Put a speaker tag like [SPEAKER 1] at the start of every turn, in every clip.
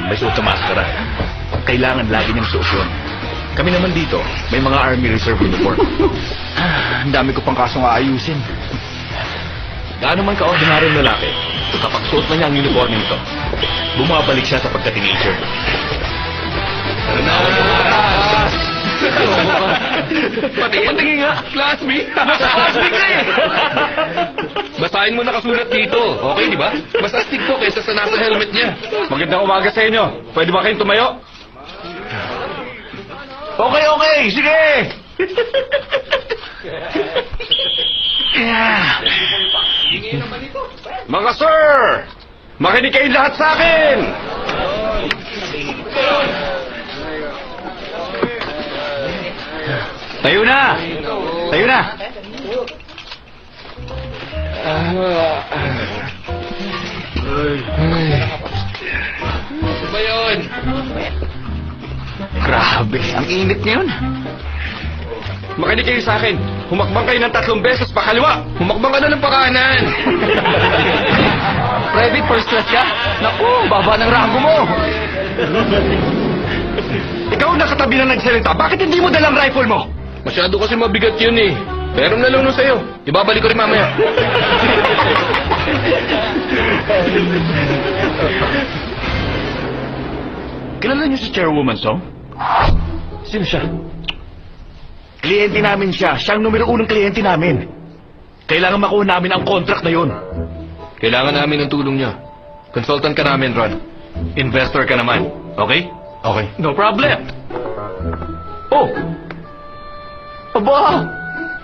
[SPEAKER 1] may suot sa maskara. Kailangan lagi niyang suot yun. Kami naman dito, may mga Army Reserve uniform.
[SPEAKER 2] Ang dami ko pang kasong aayusin.
[SPEAKER 1] Gaano man ka-ordinaryong lalaki, kapag suot na niya ang uniform nito, bumabalik siya sa pagka-teenager.
[SPEAKER 3] Patingin nga, classmate. Nasa classmate ka eh. Basahin mo nakasulat dito. Okay, di ba? Mas astig to kaysa sa nasa helmet niya.
[SPEAKER 2] Magandang umaga sa inyo. Pwede ba kayong tumayo?
[SPEAKER 1] Okay, sige!
[SPEAKER 2] Mga sir! Makinig kayong lahat sa akin! Tayo na! Tayo na!
[SPEAKER 3] Ano ba yun?
[SPEAKER 2] Grabe, ang init ngayon. Makinig kayo sa akin. Humakbang kayo ng 3 beses pakaliwa.
[SPEAKER 3] Humakbang ka na ng pakanan.
[SPEAKER 2] Private first class ka? Naku, baba ng rango mo. Ikaw nakatabi na nagsalita. Bakit hindi mo dalang rifle mo?
[SPEAKER 3] Masyado kasi mabigat yun eh. Pero nalunod sa'yo. Ibabalik ko rin mamaya.
[SPEAKER 1] Kilala niyo si Chairwoman Song?
[SPEAKER 2] Sino siya?
[SPEAKER 1] Kliyente namin siya. Siyang numero 1 kliyente namin. Kailangan makuha namin ang contract na yun.
[SPEAKER 3] Kailangan namin ng tulong niya. Consultant ka namin, Ron.
[SPEAKER 1] Investor ka naman. Okay?
[SPEAKER 3] Okay.
[SPEAKER 1] No problem.
[SPEAKER 2] Oh! Aba!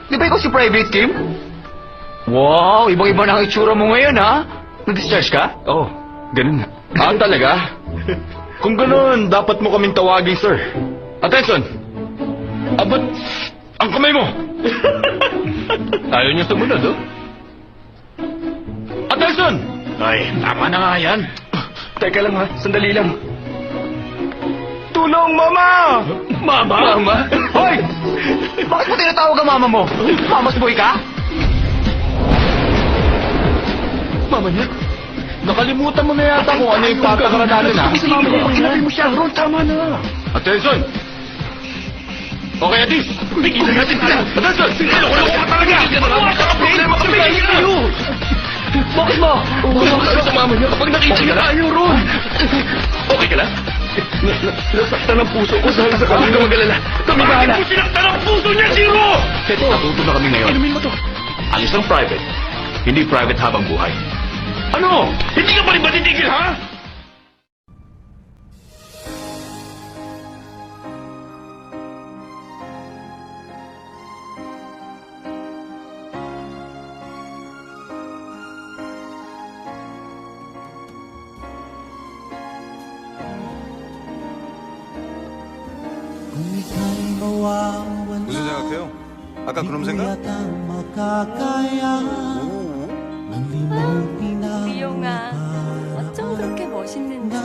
[SPEAKER 2] Di ba ikaw si Private Kim? Wow! Ibang-iba na ang itsura mo ngayon, ha? Nag-discharge ka?
[SPEAKER 1] Oh, ganun nga.
[SPEAKER 2] Ah, talaga? Kung ganoon, dapat mo kaming tawagin, sir. Attention! Abot ang kamay mo!
[SPEAKER 3] Ayaw niya sumunod, oh.
[SPEAKER 2] Attention!
[SPEAKER 1] Ay, tama na nga yan.
[SPEAKER 2] Teka lang, ha? Sandali lang. Tulong, Mama!
[SPEAKER 1] Mama?
[SPEAKER 3] Mama?
[SPEAKER 2] Hoy! Bakit mo tinatawag ang mama mo? Mama's boy ka?
[SPEAKER 1] Mama niya?
[SPEAKER 2] Nakalimutan mo na yata kung ano yung patakaran natin, ha?
[SPEAKER 1] Si Mama niya, kinabay mo siya. Ron, tama na.
[SPEAKER 2] Attention! Okay, Atis!
[SPEAKER 1] Pigilan natin sila.
[SPEAKER 2] Attention!
[SPEAKER 1] Wala ko talaga. Wala ka problema kami kayo.
[SPEAKER 2] Bakit mo?
[SPEAKER 3] Ano sa mama niya kapag nakita niya tayo, Ron?
[SPEAKER 1] Okay ka lang?
[SPEAKER 2] Nasaktan ang puso ko dahil sa
[SPEAKER 3] Huwag ka mag-alala. Kami bahala.
[SPEAKER 1] Bakit mo sinaktan ang puso niya, Zero? Ito, natuto na kami ngayon.
[SPEAKER 3] Inumin mo to.
[SPEAKER 1] Ang isang private, hindi private habang buhay. Ano? Hindi ka pa rin matitigil, ha?
[SPEAKER 4] 무슨 생각해요? 아까 그놈 생각?
[SPEAKER 5] 미용아, 어쩜 그렇게 멋있는지.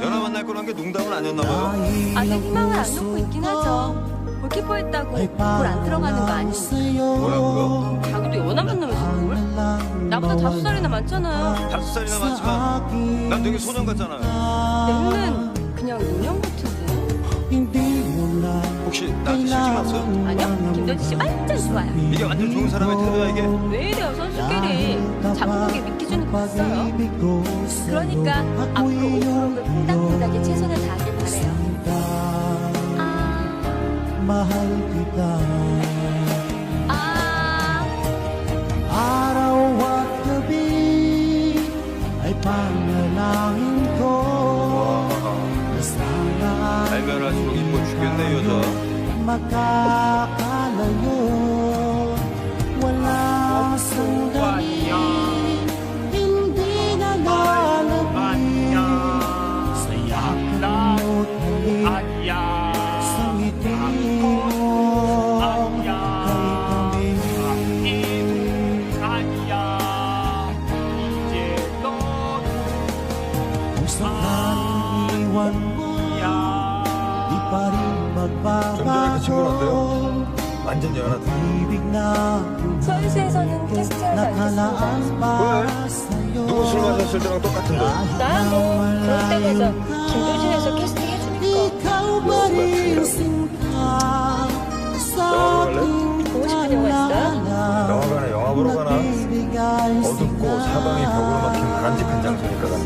[SPEAKER 4] 연하 만날 거란 게 농담은 아니었나 봐요.
[SPEAKER 5] 아직 희망을 안 놓고 있긴 하죠. 골키퍼했다고 골 안 들어가는 거 아니니까.
[SPEAKER 4] 뭐라고요?
[SPEAKER 5] 자기도 연하 만나면서 뭘? 나보다 5살이나 많잖아요.
[SPEAKER 4] 5살이나 많지만 난 되게 소년 같잖아요.
[SPEAKER 5] 내 눈은 그냥 인형 같은데.
[SPEAKER 4] 혹시 나한테 실직 났어요?
[SPEAKER 5] 아니요, 김도지 씨 완전 좋아요.
[SPEAKER 4] 이게 완전 좋은 사람의 태도야 이게.
[SPEAKER 5] 왜 이래요, 선수끼리. 자꾸하게 믿기주는 거 있어요. 그러니까 앞으로 오프로를 콩닥콩닥에 최선을 다하길 바래요.
[SPEAKER 6] mahal kita
[SPEAKER 5] 아,
[SPEAKER 6] araw at gabi ay panalangin ko na sana
[SPEAKER 4] 알면 할수록 이뻐 죽겠네 이 여자.
[SPEAKER 6] makakalayo wala sandali hindi na lalabing sa yakap mo't halik sa ngiti mo kung sakaling iwan mo di pa rin
[SPEAKER 4] 전전에 그 친구는 어때요?
[SPEAKER 6] magbabago
[SPEAKER 4] 완전 연하다.
[SPEAKER 6] ibig na
[SPEAKER 5] 선수에서는 캐스팅을 안
[SPEAKER 6] nakalaan
[SPEAKER 5] 했습니다.
[SPEAKER 6] para sa'yo
[SPEAKER 4] 누구 술 마셨을 때랑 똑같은데.
[SPEAKER 5] 나야 뭐 그럴 때마다 김도진에서 캐스팅 해주니까. 보고 싶은 영화 있어요?
[SPEAKER 4] 영화관에 영화 보러 가나? 어둡고 사방이 벽으로 막힌 바람직한 장소니까 가는.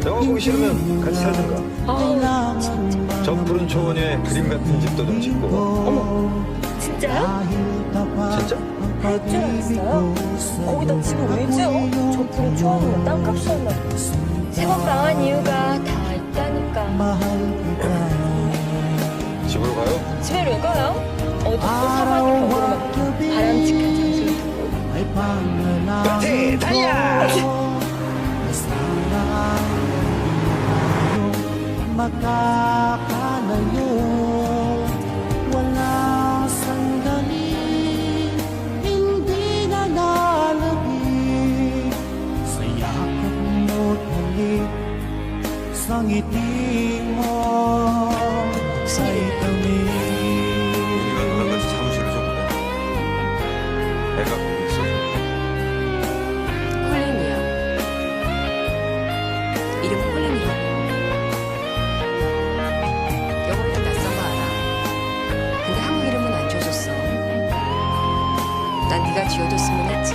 [SPEAKER 4] 영화 보기 싫으면 같이 살든가.
[SPEAKER 5] 아우 진짜.
[SPEAKER 4] 저 푸른 초원에 그림 같은 집도 좀 짓고.
[SPEAKER 5] 진짜요?
[SPEAKER 4] 진짜?
[SPEAKER 5] 할 줄 알았어요? 거기다 집을 왜 지어? 저 푸른 초원이면 땅값이 얼마. 생각 강한 이유가 다 있다니까.
[SPEAKER 4] 집으로 가요?
[SPEAKER 5] 집에 왜 가요? 어둡고 사방이 벽으로 막힌 바람직한 장소에 두고.
[SPEAKER 4] 그렇지, 달려!
[SPEAKER 6] Makakalayo, wala sandali, hindi na lalabig sa yakap mo't halik, sa ngiti mo, sa'y tamis.
[SPEAKER 4] 우리가 너랑 같이 사무실을 줬거든. 애가 거기 있어.
[SPEAKER 5] 콜린이요. 이름 콜린이라고. 영어 이름 낯선 거 알아. 근데 한국 이름은 안 지어줬어. 난 네가 지어줬으면 했지.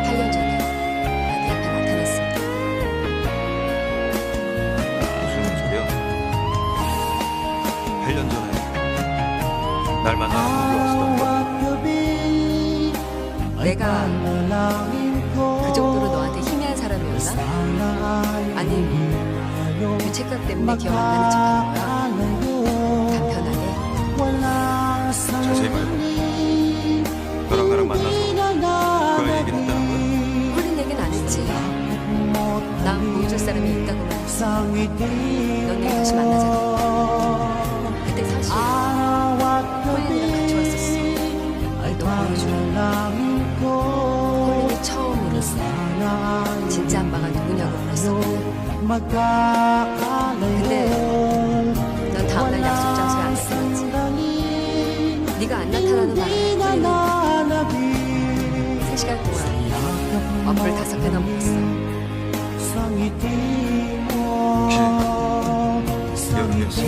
[SPEAKER 5] 8년 전에 나 네 앞에 나타났을 때.
[SPEAKER 4] 무슨 소리야? 8년 전에 날 만나러 우리 왔었던 거.
[SPEAKER 5] 내가 그 정도로 너한테 희미한 사람이었나? 아니면 유책각 때문에 기억 안 나는 척하는 거야? 간편하게?
[SPEAKER 4] 자세히 말해. 너랑 나랑 만나서 그 아이 얘기를 했다는 거야?
[SPEAKER 5] 콜린 얘기는 안 했지. 난 보여줄 사람이 있다고만 했어. 넌 내일 다시 만나자. 그때 사실 콜린이랑 같이 왔었어. 너 보여주려. 콜린이 처음으로 진짜 아빠가 누구냐고 물었었거든. 근데 넌 다음날 약속 장소에 안 나타났지. 네가 안 나타나는 바람에 콜린은 3시간 동안 어플 5개나 먹었어.
[SPEAKER 4] 여름이었어.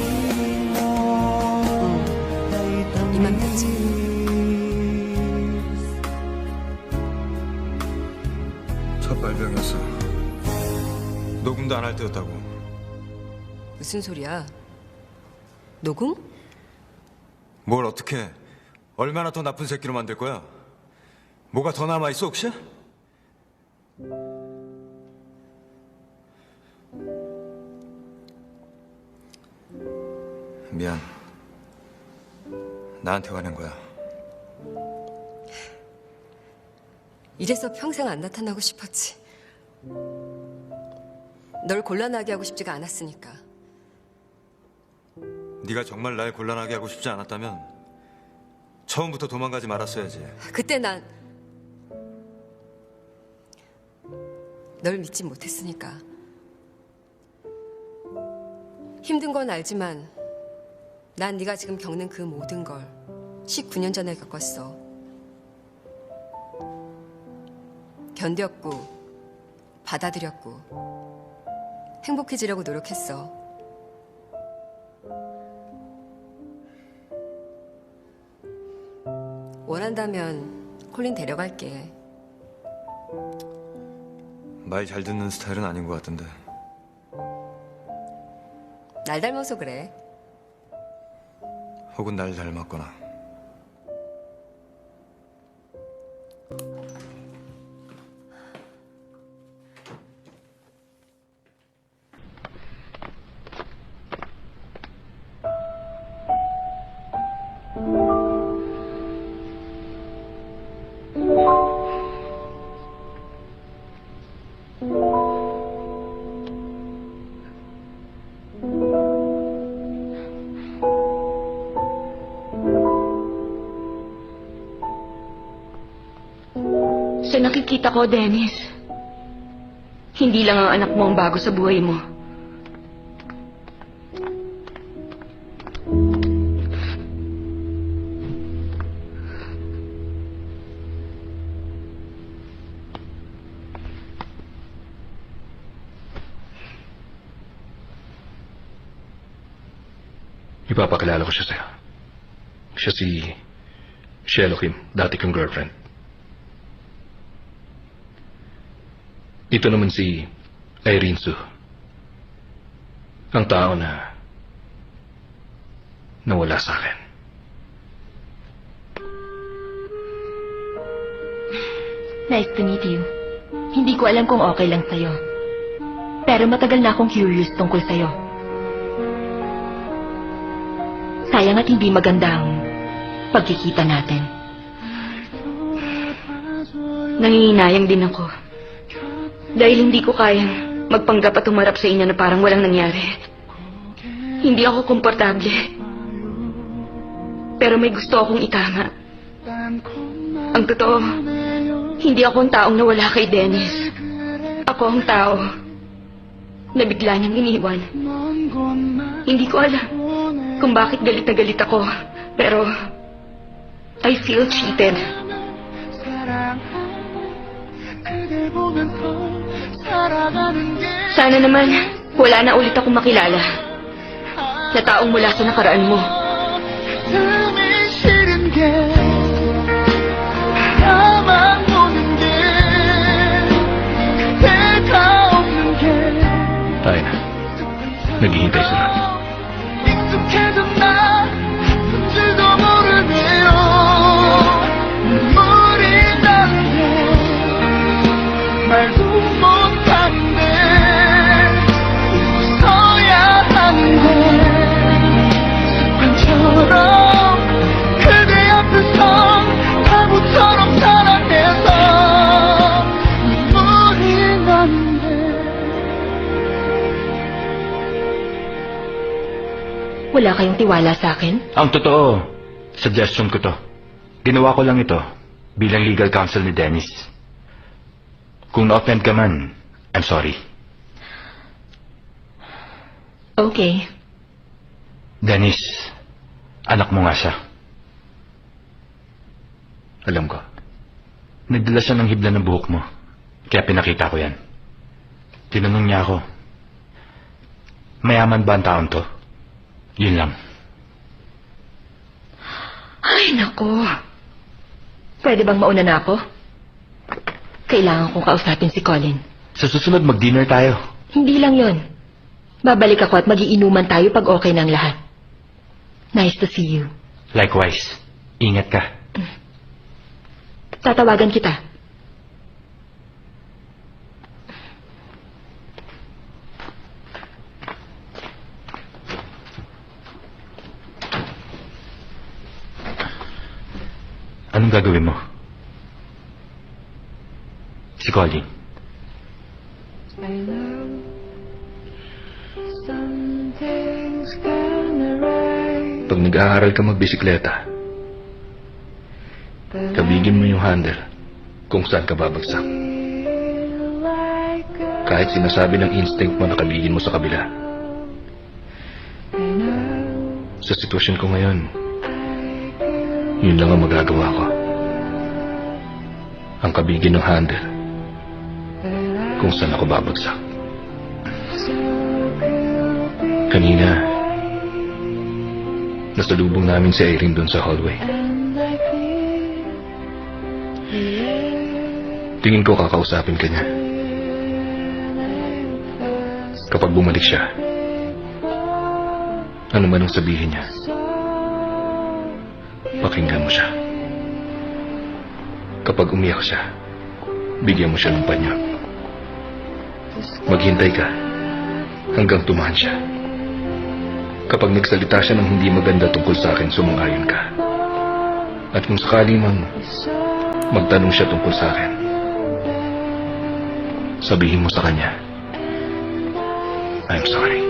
[SPEAKER 5] 이맘때쯤.
[SPEAKER 4] 첫 발병이었어. 녹음도 안 할 때였다고.
[SPEAKER 5] 무슨 소리야? 녹음?
[SPEAKER 4] 뭘 어떻게 해? 얼마나 더 나쁜 새끼로 만들 거야? 뭐가 더 남아있어 혹시? 미안. 나한테 화낸 거야.
[SPEAKER 5] 이래서 평생 안 나타나고 싶었지. 널 곤란하게 하고 싶지가 않았으니까.
[SPEAKER 4] 네가 정말 날 곤란하게 하고 싶지 않았다면 처음부터 도망가지 말았어야지.
[SPEAKER 5] 그때 난 널 믿지 못했으니까. 힘든 건 알지만 난 네가 지금 겪는 그 모든 걸 19년 전에 겪었어. 견뎠고 받아들였고 행복해지려고 노력했어. 원한다면 콜린 데려갈게.
[SPEAKER 4] 말 잘 듣는 스타일은 아닌 것 같던데.
[SPEAKER 5] 날 닮아서 그래.
[SPEAKER 4] 혹은 날 닮았거나.
[SPEAKER 7] Sa nakikita ko, Dennis, hindi lang ang anak mo ang bago sa buhay mo.
[SPEAKER 3] Ipapakilala ko siya sa'yo. Siya si Shelo Kim, dati kong girlfriend. Ito naman si Irene Su. Ang tao na nawala sa akin.
[SPEAKER 7] Nice to meet you. Hindi ko alam kung okay lang sa'yo. Pero matagal na akong curious tungkol sa'yo. Sayang at hindi maganda ang pagkikita natin. Nanginginayang din ako. Dahil hindi ko kayang magpanggap at humarap sa inyo na parang walang nangyari. Hindi ako komportable. Pero may gusto akong itama. Ang totoo, hindi ako ang taong nawala kay Dennis. Ako ang tao na bigla niyang iniwan. Hindi ko alam kung bakit galit na galit ako. Pero I feel cheated. Sana naman wala na ulit akong makilala na taong mula sa nakaraan mo.
[SPEAKER 3] Tayo na. Naghihintay sila.
[SPEAKER 7] Wala kayong tiwala sa akin?
[SPEAKER 2] Ang totoo, suggestion ko to. Ginawa ko lang ito bilang legal counsel ni Dennis. Kung na-offend ka man, I'm sorry.
[SPEAKER 7] Okay.
[SPEAKER 2] Dennis, anak mo nga siya. Alam ko. Nagdala siya ng hibla ng buhok mo. Kaya pinakita ko yan. Tinanong niya ako, mayaman ba ang taon to? Yun lang.
[SPEAKER 7] Ay, nako. Pwede bang mauna na ako? Kailangan kong kausapin si Colin.
[SPEAKER 2] Sa susunod, mag-dinner tayo.
[SPEAKER 7] Hindi lang yon. Babalik ako at magiinuman tayo pag okay na ang lahat. Nice to see you.
[SPEAKER 2] Likewise. Ingat ka.
[SPEAKER 7] Tatawagan kita.
[SPEAKER 2] Anong gagawin mo? Si Colin. Pag nag-aaral ka magbisikleta, kabigin mo yung handle kung saan ka babagsak. Kahit sinasabi ng instinct mo na kabigin mo sa kabila. Sa sitwasyon ko ngayon, yun lang ang magagawa ko. Ang kabigin ng handle kung saan ako babagsak. Kanina, nasalubong namin si Irene doon sa hallway. Tingin ko kakausapin ka niya. Kapag bumalik siya, ano man ang sabihin niya, pakinggan mo siya. Kapag umiyak siya, bigyan mo siya ng panyo. Maghintay ka hanggang tumahan siya. Kapag nagsalita siya ng hindi maganda tungkol sa akin, sumang-ayon ka. At kung sakali mang magtanong siya tungkol sa akin, sabihin mo sa kanya, I'm sorry.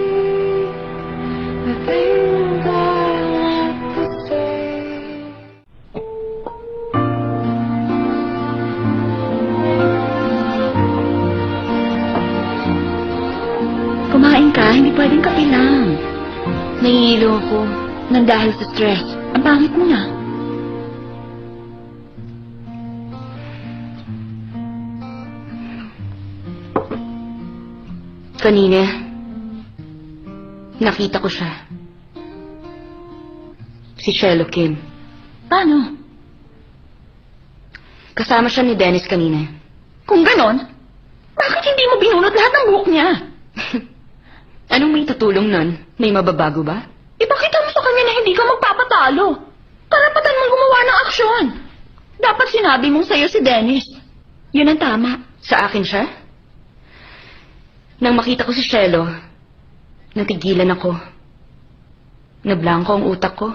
[SPEAKER 7] Kumain ka, hindi pwedeng kape lang. Nahihilo ako nang dahil sa stress. Ang pangit mo na. Kanina, nakita ko siya. Si Shelo Kim.
[SPEAKER 8] Paano?
[SPEAKER 7] Kasama siya ni Dennis kanina.
[SPEAKER 8] Kung ganon, bakit hindi mo binunot lahat ng buhok niya?
[SPEAKER 7] Anong may tutulong nun? May mababago ba?
[SPEAKER 8] Ipakita mo sa kanya na hindi ka magpapatalo. Karapatan mong gumawa ng aksyon. Dapat sinabi mong sa'yo si Dennis. Yun ang tama.
[SPEAKER 7] Sa akin siya? Nang makita ko si Shelo, natigilan ako. Nablangko ang utak ko.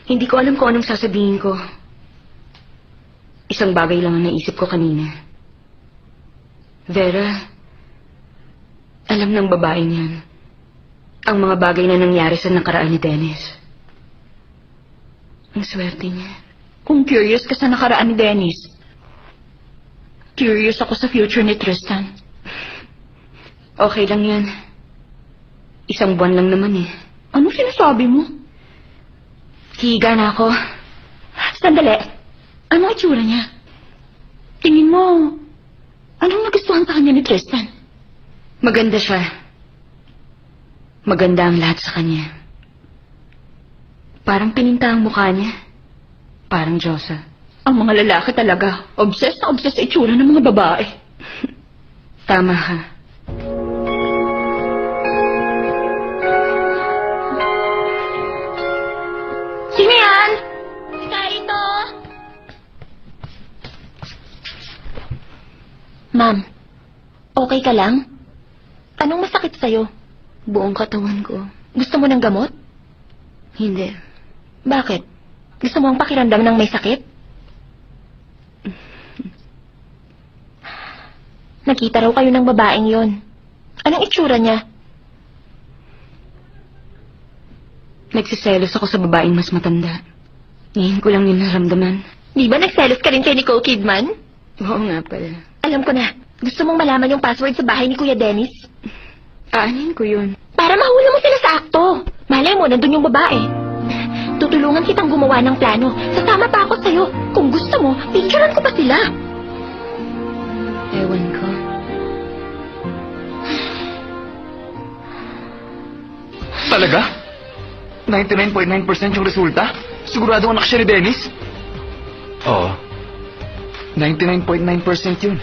[SPEAKER 7] Hindi ko alam kung anong sasabihin ko. Isang bagay lang ang naisip ko kanina. Vera, alam ng babaeng yan ang mga bagay na nangyari sa nakaraan ni Dennis. Ang swerte niya.
[SPEAKER 8] Kung curious ka sa nakaraan ni Dennis, curious ako sa future ni Tristan.
[SPEAKER 7] Okay lang yan. Isang buwan lang naman eh.
[SPEAKER 8] Anong sinasabi mo?
[SPEAKER 7] Higa na ako.
[SPEAKER 8] Sandali. Anong itsura niya? Tingin mo, anong nagustuhan sa kanya ni Tristan?
[SPEAKER 7] Maganda siya. Maganda ang lahat sa kanya. Parang pininta ang mukha niya. Parang Diyosa.
[SPEAKER 8] Ang mga lalaki talaga, obsessed na obsessed sa itsura ng mga babae.
[SPEAKER 7] Tama ka.
[SPEAKER 8] Sino yan? Ito. Ma'am, okay ka lang? Anong masakit sa'yo?
[SPEAKER 7] Buong katawan ko.
[SPEAKER 8] Gusto mo ng gamot?
[SPEAKER 7] Hindi.
[SPEAKER 8] Bakit? Gusto mo ang pakiramdam ng may sakit? Nakita raw kayo ng babaeng yon. Anong itsura niya?
[SPEAKER 7] Nagsiselos ako sa babaeng mas matanda. Ngayon ko lang yun naramdaman.
[SPEAKER 8] Di ba nagselos ka rin kay Nicole Kidman?
[SPEAKER 7] Oo nga pala.
[SPEAKER 8] Alam ko na. Gusto mong malaman yung password sa bahay ni Kuya Dennis?
[SPEAKER 7] Aanin ko yun.
[SPEAKER 8] Para mahula mo sila sa akto. Malay mo, nandun yung babae. Tutulungan kitang gumawa ng plano. Sasama pa ako sa'yo. Kung gusto mo, picturean ko pa sila.
[SPEAKER 7] Ewan ko.
[SPEAKER 1] Talaga? 99.9% yung resulta? Sigurado anak siya ni Dennis? Oo. 99.9% yun.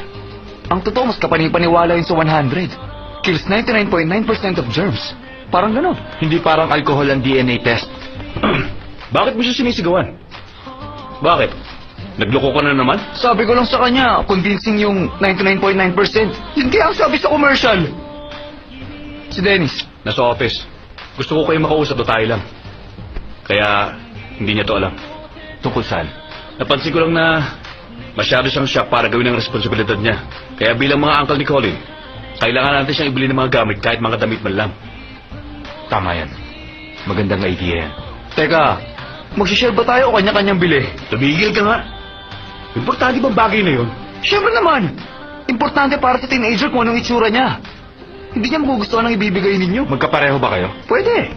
[SPEAKER 1] Ang totoo, mas kapanipaniwala yun sa 100. Kills 99.9% of germs. Parang ganon. Hindi parang alcohol ang DNA test. Bakit mo siya sinisigawan? Bakit? Nagloko ka na naman? Sabi ko lang sa kanya, convincing yung 99.9%. Hindi ang sabi sa commercial. Si Dennis, nasa office. Gusto ko kayo makausap o tayo lang. Kaya, hindi niya to alam. Tungkol saan? Napansin ko lang na masyado siyang shock para gawin ang responsibilidad niya. Kaya bilang mga uncle ni Colin, kailangan natin siyang ibili ng mga gamit kahit mga damit man lang. Tama yan. Magandang idea yan. Teka, magsishare ba tayo o kanya-kanyang bili? Tumigil ka nga. Importante bang bagay na yun? Siyempre naman. Importante para sa teenager kung anong itsura niya. Hindi niya magugustuhan ang ibibigay ninyo. Magkapareho ba kayo? Pwede.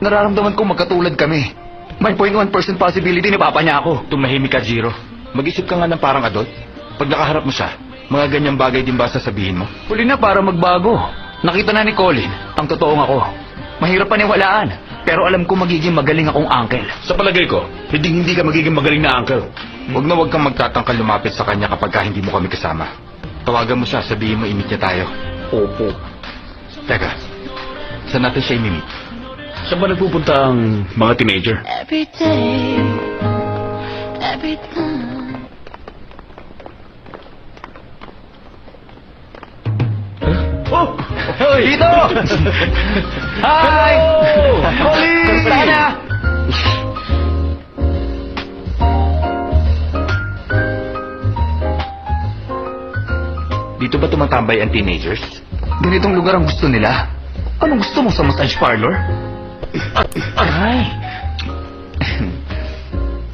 [SPEAKER 1] Nararamdaman ko magkatulad kami. May 0.1% possibility na papa niya ako. Tumahimik ka, Jiro. Mag-isip ka nga ng parang adult. Pag nakaharap mo siya, mga ganyang bagay din ba sasabihin mo? Huli na para magbago. Nakita na ni Colin, ang totoong ako. Mahirap paniwalaan, pero alam ko magiging magaling akong uncle. Sa palagay ko, hindi ka magiging magaling na uncle. Huwag kang magtatangkal lumapit sa kanya kapag hindi mo kami kasama. Tawagan mo siya, sabihin mo imit niya tayo. Opo. Teka, saan natin siya imimit? Saan ba nagpupunta ang mga teenager?
[SPEAKER 8] Every day, every time.
[SPEAKER 1] Oh! Dito! Hi! Colin! Kamusta na? Dito ba tumatambay ang teenagers? Ganitong lugar ang gusto nila. Anong gusto mo sa massage parlor? Ay!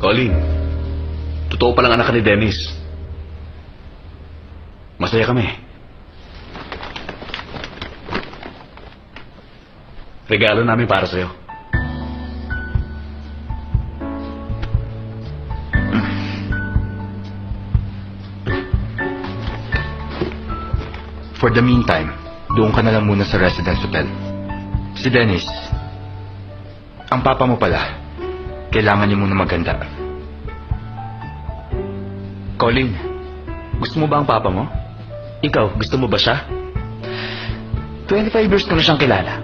[SPEAKER 1] Colin, totoo palang anak ka ni Dennis. Masaya kami. Regalo namin para sa'yo. For the meantime, doon ka na lang muna sa residence hotel. Si Dennis, ang papa mo pala, Kailangan niyo muna maganda. Colin, gusto mo ba ang papa mo? Ikaw, gusto mo ba siya? 25 years ko na siyang kilala.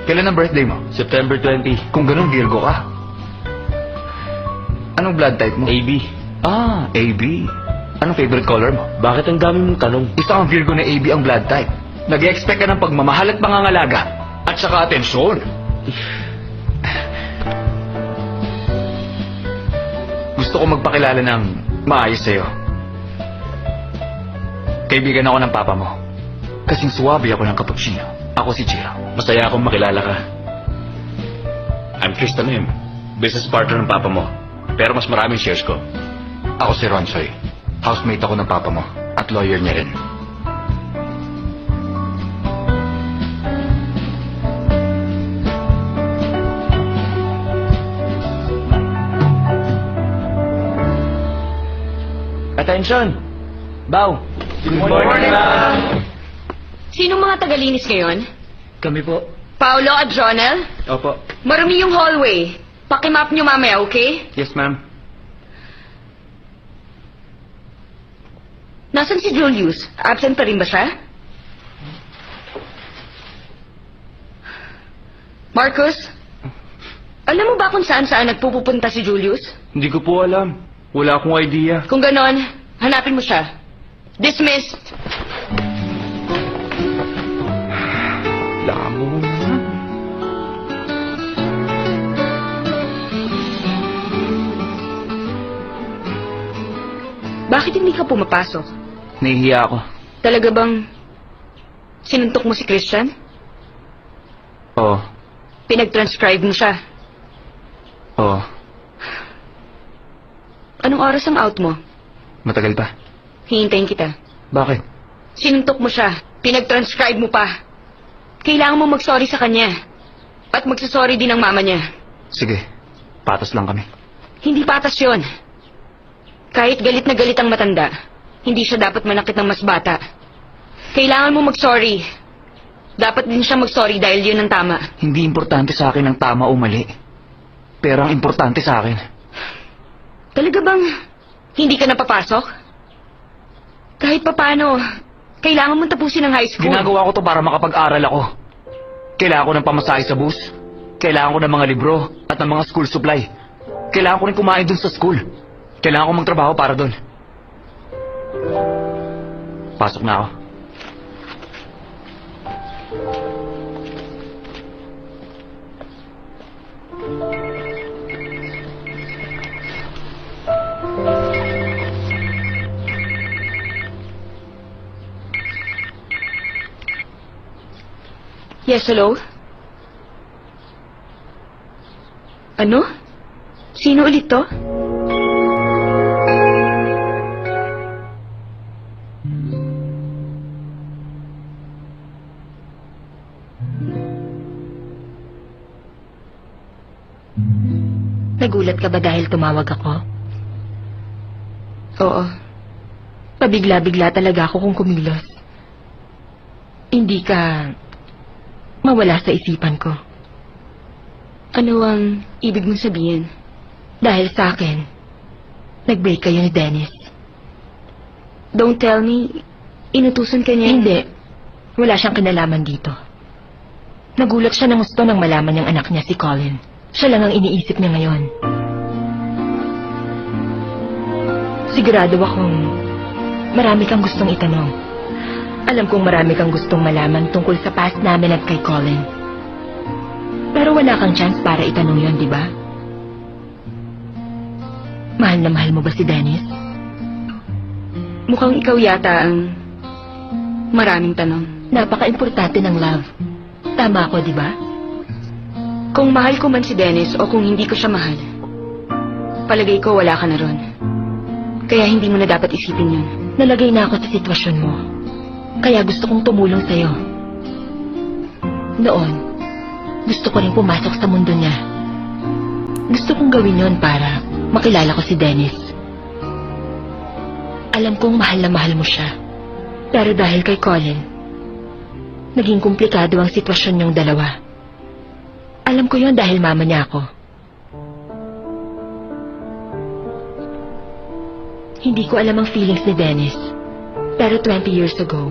[SPEAKER 1] Kailan ang birthday mo? September 20. Kung ganun, Virgo ka. Anong blood type mo? AB. Ah, AB. Anong favorite color mo? Bakit ang dami mong tanong? Isa ang Virgo na AB ang blood type. Nag-expect ka ng pagmamahal at pangangalaga. At saka atensyon. Gusto ko magpakilala ng maayos sa'yo. Kaibigan ako ng papa mo. Kasing suwabe ako ng cappuccino. Ako si Chiro. Masaya akong makilala ka. I'm Tristan Lim. Business partner ng papa mo. Pero mas maraming shares ko. Ako si Ronsoy. Housemate ako ng papa mo. At lawyer niya rin. Attention! Bow! Good morning, ma'am!
[SPEAKER 7] Sinong mga tagalinis ngayon?
[SPEAKER 1] Kami po.
[SPEAKER 7] Paolo at Jonel?
[SPEAKER 1] Opo.
[SPEAKER 7] Marumi yung hallway. Pakimap nyo mamaya, okay?
[SPEAKER 1] Yes, ma'am.
[SPEAKER 7] Nasaan si Julius? Absent pa rin ba siya? Marcus? Alam mo ba kung saan-saan nagpupunta si Julius?
[SPEAKER 1] Hindi ko po alam. Wala akong idea.
[SPEAKER 7] Kung ganon, hanapin mo siya. Dismissed!
[SPEAKER 1] Lamo.
[SPEAKER 7] Bakit hindi ka pumapasok?
[SPEAKER 1] Nahihiya ako.
[SPEAKER 7] Talaga bang sinuntok mo si Christian?
[SPEAKER 1] Oo.
[SPEAKER 7] Pinag-transcribe mo siya.
[SPEAKER 1] Oo.
[SPEAKER 7] Anong oras ang out mo?
[SPEAKER 1] Matagal pa.
[SPEAKER 7] Hihintayin kita.
[SPEAKER 1] Bakit?
[SPEAKER 7] Sinuntok mo siya. Pinag-transcribe mo pa. Kailangan mo mag-sorry sa kanya. At magsasorry din ang mama niya.
[SPEAKER 1] Sige. Patas lang kami.
[SPEAKER 7] Hindi patas yon. Kahit galit na galit ang matanda, hindi siya dapat manakit ng mas bata. Kailangan mo mag-sorry. Dapat din siya mag-sorry dahil yun ang tama.
[SPEAKER 1] Hindi importante sa akin ang tama o mali. Pero ang importante sa akin,
[SPEAKER 7] Talaga bang hindi ka napapasok? Kahit papano, kailangan mong tapusin ang high school.
[SPEAKER 1] ginagawa ko to para makapag-aral ako. Kailangan ko ng pamasahe sa bus. Kailangan ko ng mga libro at ng mga school supply. Kailangan ko rin kumain dun sa school. Kailangan ko magtrabaho para dun. Pasok na ako.
[SPEAKER 7] Yes, hello? Ano? Sino ulit to?
[SPEAKER 8] Nagulat ka ba dahil tumawag ako?
[SPEAKER 7] Oo.
[SPEAKER 8] Pabigla-bigla talaga ako kung kumilos. Hindi ka mawala sa isipan ko.
[SPEAKER 7] Ano ang ibig mong sabihin?
[SPEAKER 8] Dahil sa akin, nag-break kayo ni Dennis.
[SPEAKER 7] Don't tell me, inutusan ka niya.
[SPEAKER 8] Hindi. Wala siyang kinalaman dito. Nagulat siya ng gusto nang malaman niyang anak niya si Colin. Siya lang ang iniisip niya ngayon. Sigurado akong marami kang gustong itanong. Alam kong marami kang gustong malaman tungkol sa past namin at kay Colin. Pero wala kang chance para itanong yon, di ba? Mahal na mahal mo ba si Dennis?
[SPEAKER 7] Mukhang ikaw yata ang maraming tanong.
[SPEAKER 8] Napaka-importante ng love. Tama ako, di ba?
[SPEAKER 7] Kung mahal ko man si Dennis o kung hindi ko siya mahal, palagay ko wala ka na ron. Kaya hindi mo na dapat isipin yun.
[SPEAKER 8] Nalagay na ako sa sitwasyon mo. Kaya gusto kong tumulong sa'yo. Noon, gusto ko rin pumasok sa mundo niya. Gusto kong gawin yon para makilala ko si Dennis. Alam kong mahal na mahal mo siya. Pero dahil kay Colin, naging komplikado ang sitwasyon niyong dalawa. Alam ko yon dahil mama niya ako. Hindi ko alam ang feelings ni Dennis. Pero 20 years ago,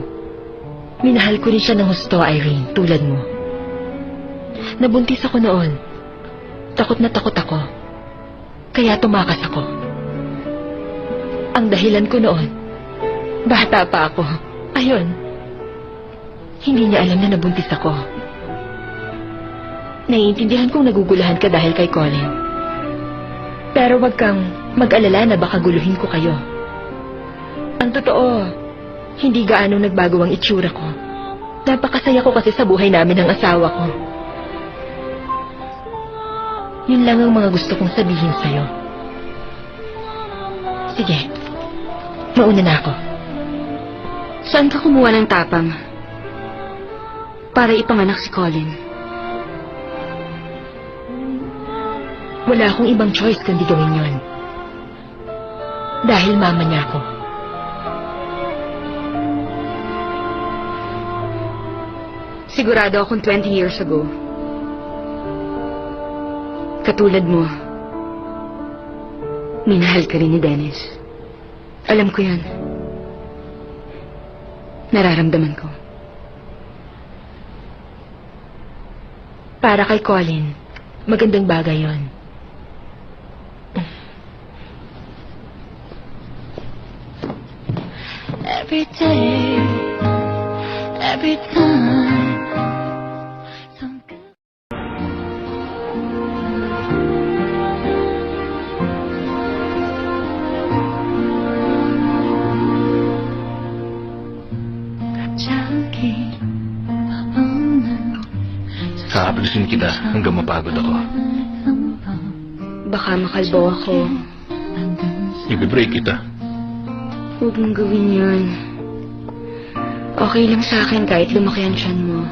[SPEAKER 8] minahal ko rin siya ng husto, Irene, tulad mo. Nabuntis ako noon. Takot na takot ako. Kaya tumakas ako. Ang dahilan ko noon, bata pa ako. Ayun, hindi niya alam na nabuntis ako. Naiintindihan kong nagugulahan ka dahil kay Colin. Pero wag kang mag-alala na baka guluhin ko kayo. Ang totoo, hindi gaano nagbago ang itsura ko. Napakasaya ko kasi sa buhay namin ng asawa ko. Yun lang ang mga gusto kong sabihin sa'yo. Sige, mauna na ako.
[SPEAKER 7] Saan ka kumuha ng tapang? Para ipanganak si Colin.
[SPEAKER 8] Wala akong ibang choice kundi gawin yun. Dahil mama niya ako.
[SPEAKER 7] Sigurado akong 20 years ago. Katulad mo, minahal ka rin ni Dennis. Alam ko yan. Nararamdaman ko.
[SPEAKER 8] Para kay Colin, magandang bagay yon.
[SPEAKER 9] Every day, every time.
[SPEAKER 2] Hahablusin kita hanggang mapagod ako.
[SPEAKER 7] Baka makalbo ako.
[SPEAKER 2] Ibe-break kita.
[SPEAKER 7] Huwag mong gawin yun. Okay lang sa akin kahit lumaki ang tiyan mo.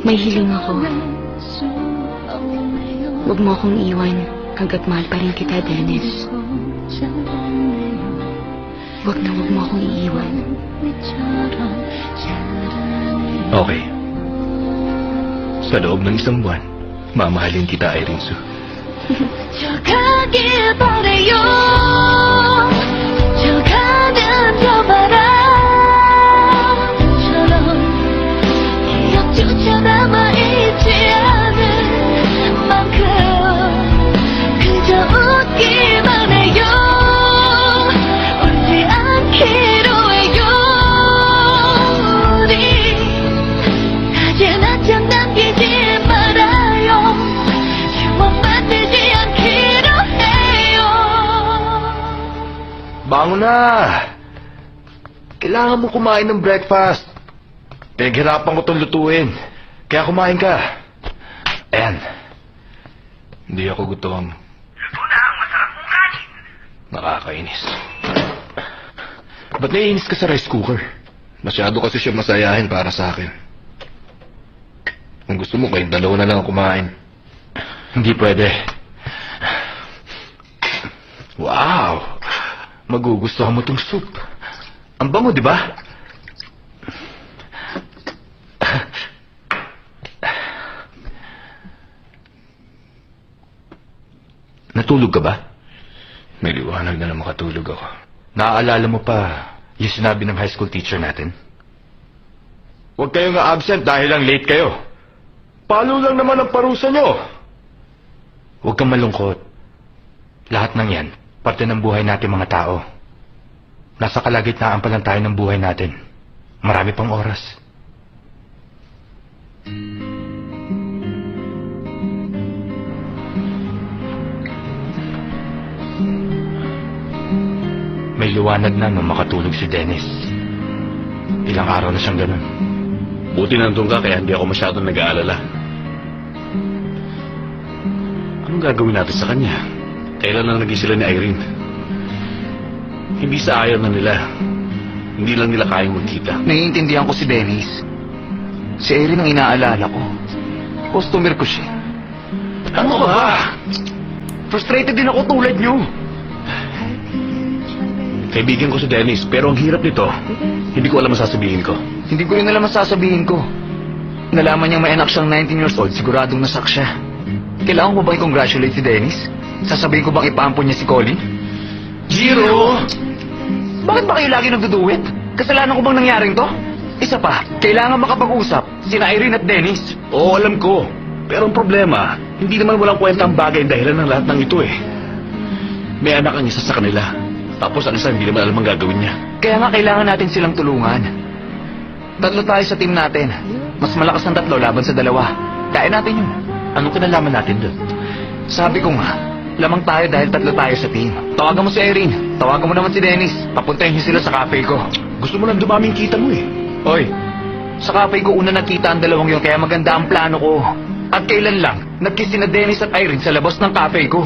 [SPEAKER 7] May hiling ako. Huwag mo akong iwan hanggat mahal pa rin kita, Dennis. Huwag mo akong iiwan.
[SPEAKER 2] Okay. Sa loob ng isang buwan, mamahalin kita, Irene Sue.
[SPEAKER 9] 저 가길 바래요 저 가는 저 바람처럼 기억조차 남아있지 않을 만큼 그저 웃기만 해요 울지 않기로 해요 우리 다시 한참 남기지 말아요 추억 만들지 않기로 해요
[SPEAKER 1] Bangon na! Kailangan mo kumain ng breakfast. Pinaghirapan ko itong lutuin. Kaya kumain ka. Ayan.
[SPEAKER 2] Hindi ako gutom.
[SPEAKER 1] Luto na ang masarap mong kanin.
[SPEAKER 2] Nakakainis.
[SPEAKER 1] Ba't naiinis ka sa rice cooker?
[SPEAKER 2] Masyado kasi siya masayahin para sa akin. Kung gusto mo, kayong dalawa na lang kumain.
[SPEAKER 1] Hindi pwede. Wow! Magugustuhan mo tong soup. Ang bango, di ba? Natulog ka ba?
[SPEAKER 2] May liwanag na lang makatulog ako.
[SPEAKER 1] Naaalala mo pa yung sinabi ng high school teacher natin? Huwag kayong absent dahil lang late kayo. Palo lang naman ang parusa nyo. Huwag kang malungkot. Lahat ng yan, parte ng buhay natin mga tao. Nasa kalagitnaan pa lang tayo ng buhay natin. Marami pang oras. May liwanag na nung makatulog si Dennis. Ilang araw na siyang ganun.
[SPEAKER 3] Buti nandun ka kaya hindi ako masyadong nag-aalala. Anong gagawin natin sa kanya? Kailan lang naging sila ni Irene? Hindi sa ayaw na nila. Hindi lang nila kayang magkita.
[SPEAKER 1] Naiintindihan ko si Dennis. Si Erin ang inaalala ko. Customer ko siya. Ano ka ba? Frustrated din ako tulad niyo.
[SPEAKER 3] Kaibigan ko si Dennis, pero ang hirap nito. Hindi ko alam ang sasabihin ko.
[SPEAKER 1] Hindi ko rin alam ang sasabihin ko. Nalaman niyang may anak siyang 19 years old, siguradong nasak siya. Kailangan ko bang i-congratulate si Dennis? Sasabihin ko bang ipaampon niya si Colin?
[SPEAKER 3] Jiro!
[SPEAKER 1] Bakit ba kayo lagi nagduduwit? Kasalanan ko bang nangyaring to? Isa pa, kailangan makapag-usap sina Irene at Dennis.
[SPEAKER 3] Oo, alam ko. Pero ang problema, hindi naman walang kwenta ang bagay ang dahilan ng lahat ng ito eh. May anak ang isa sa kanila. Tapos ang isa hindi naman alam ang gagawin niya.
[SPEAKER 1] Kaya nga kailangan natin silang tulungan. Tatlo tayo sa team natin. Mas malakas ng tatlo laban sa dalawa. Kaya natin yun.
[SPEAKER 3] Anong kinalaman natin doon?
[SPEAKER 1] Sabi ko nga, lamang tayo dahil tatlo tayo sa team. Tawagan mo si Irene. Tawagan mo naman si Dennis. Papuntahin niyo sila sa cafe ko.
[SPEAKER 3] Gusto mo lang dumaming kita mo eh.
[SPEAKER 1] Oy, sa cafe ko una nakita ang dalawang yun kaya maganda ang plano ko. At kailan lang, nagkiss sina Dennis at Irene sa labas ng cafe ko.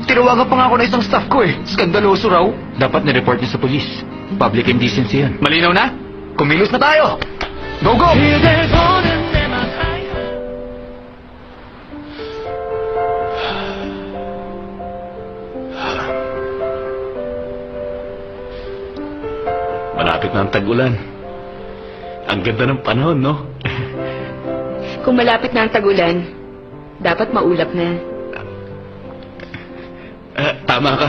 [SPEAKER 1] Tinawagan pa nga ako ng isang staff ko eh. Skandaloso raw.
[SPEAKER 3] Dapat na-report niyo sa polis. Public indecency yan.
[SPEAKER 1] Malinaw na? Kumilos na tayo! Go, go!
[SPEAKER 3] Malapit na ang tag-ulan. Ang ganda ng panahon, no?
[SPEAKER 7] Kung malapit na ang tagulan, dapat maulap na.
[SPEAKER 3] Tama ka.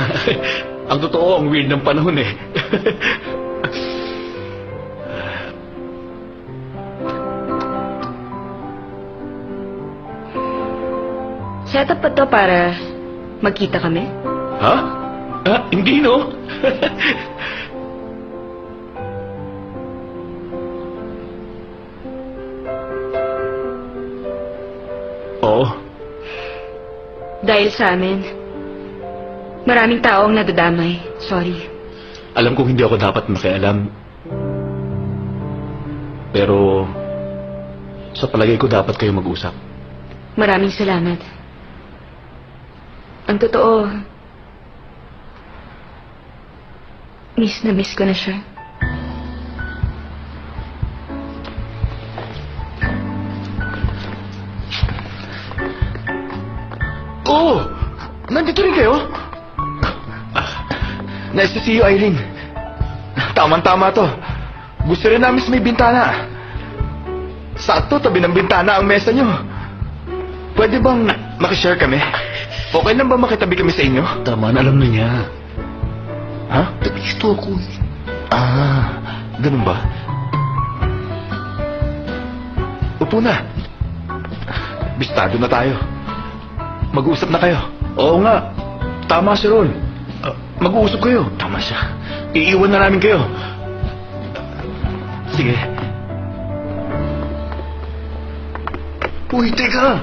[SPEAKER 3] Ang totoo, ang weird ng panahon eh.
[SPEAKER 7] Setup pa to para magkita kami?
[SPEAKER 3] Ha? Hindi, no? Oo.
[SPEAKER 7] Dahil sa amin, maraming tao ang nadadamay. Sorry.
[SPEAKER 3] Alam kong hindi ako dapat makialam. Pero, sa palagay ko dapat kayo mag-usap.
[SPEAKER 7] Maraming salamat. Ang totoo, miss na miss ko na siya.
[SPEAKER 1] Oh! Nandito rin kayo? Nice to see you, Irene. Tama-tama to. Gusto rin namin sa may bintana. Sakto, tabi ng bintana ang mesa nyo. Pwede bang makishare kami? Okay lang ba makitabi kami sa inyo?
[SPEAKER 3] Tama na, alam na niya.
[SPEAKER 1] Ha? Gusto ako. Ah, ganun ba? Upo na. Bistado na tayo. Mag-uusap na kayo.
[SPEAKER 3] Oo nga. Tama si Ron. Mag-uusap kayo.
[SPEAKER 1] Tama siya.
[SPEAKER 3] Iiwan na namin kayo.
[SPEAKER 1] Sige. Uy, teka!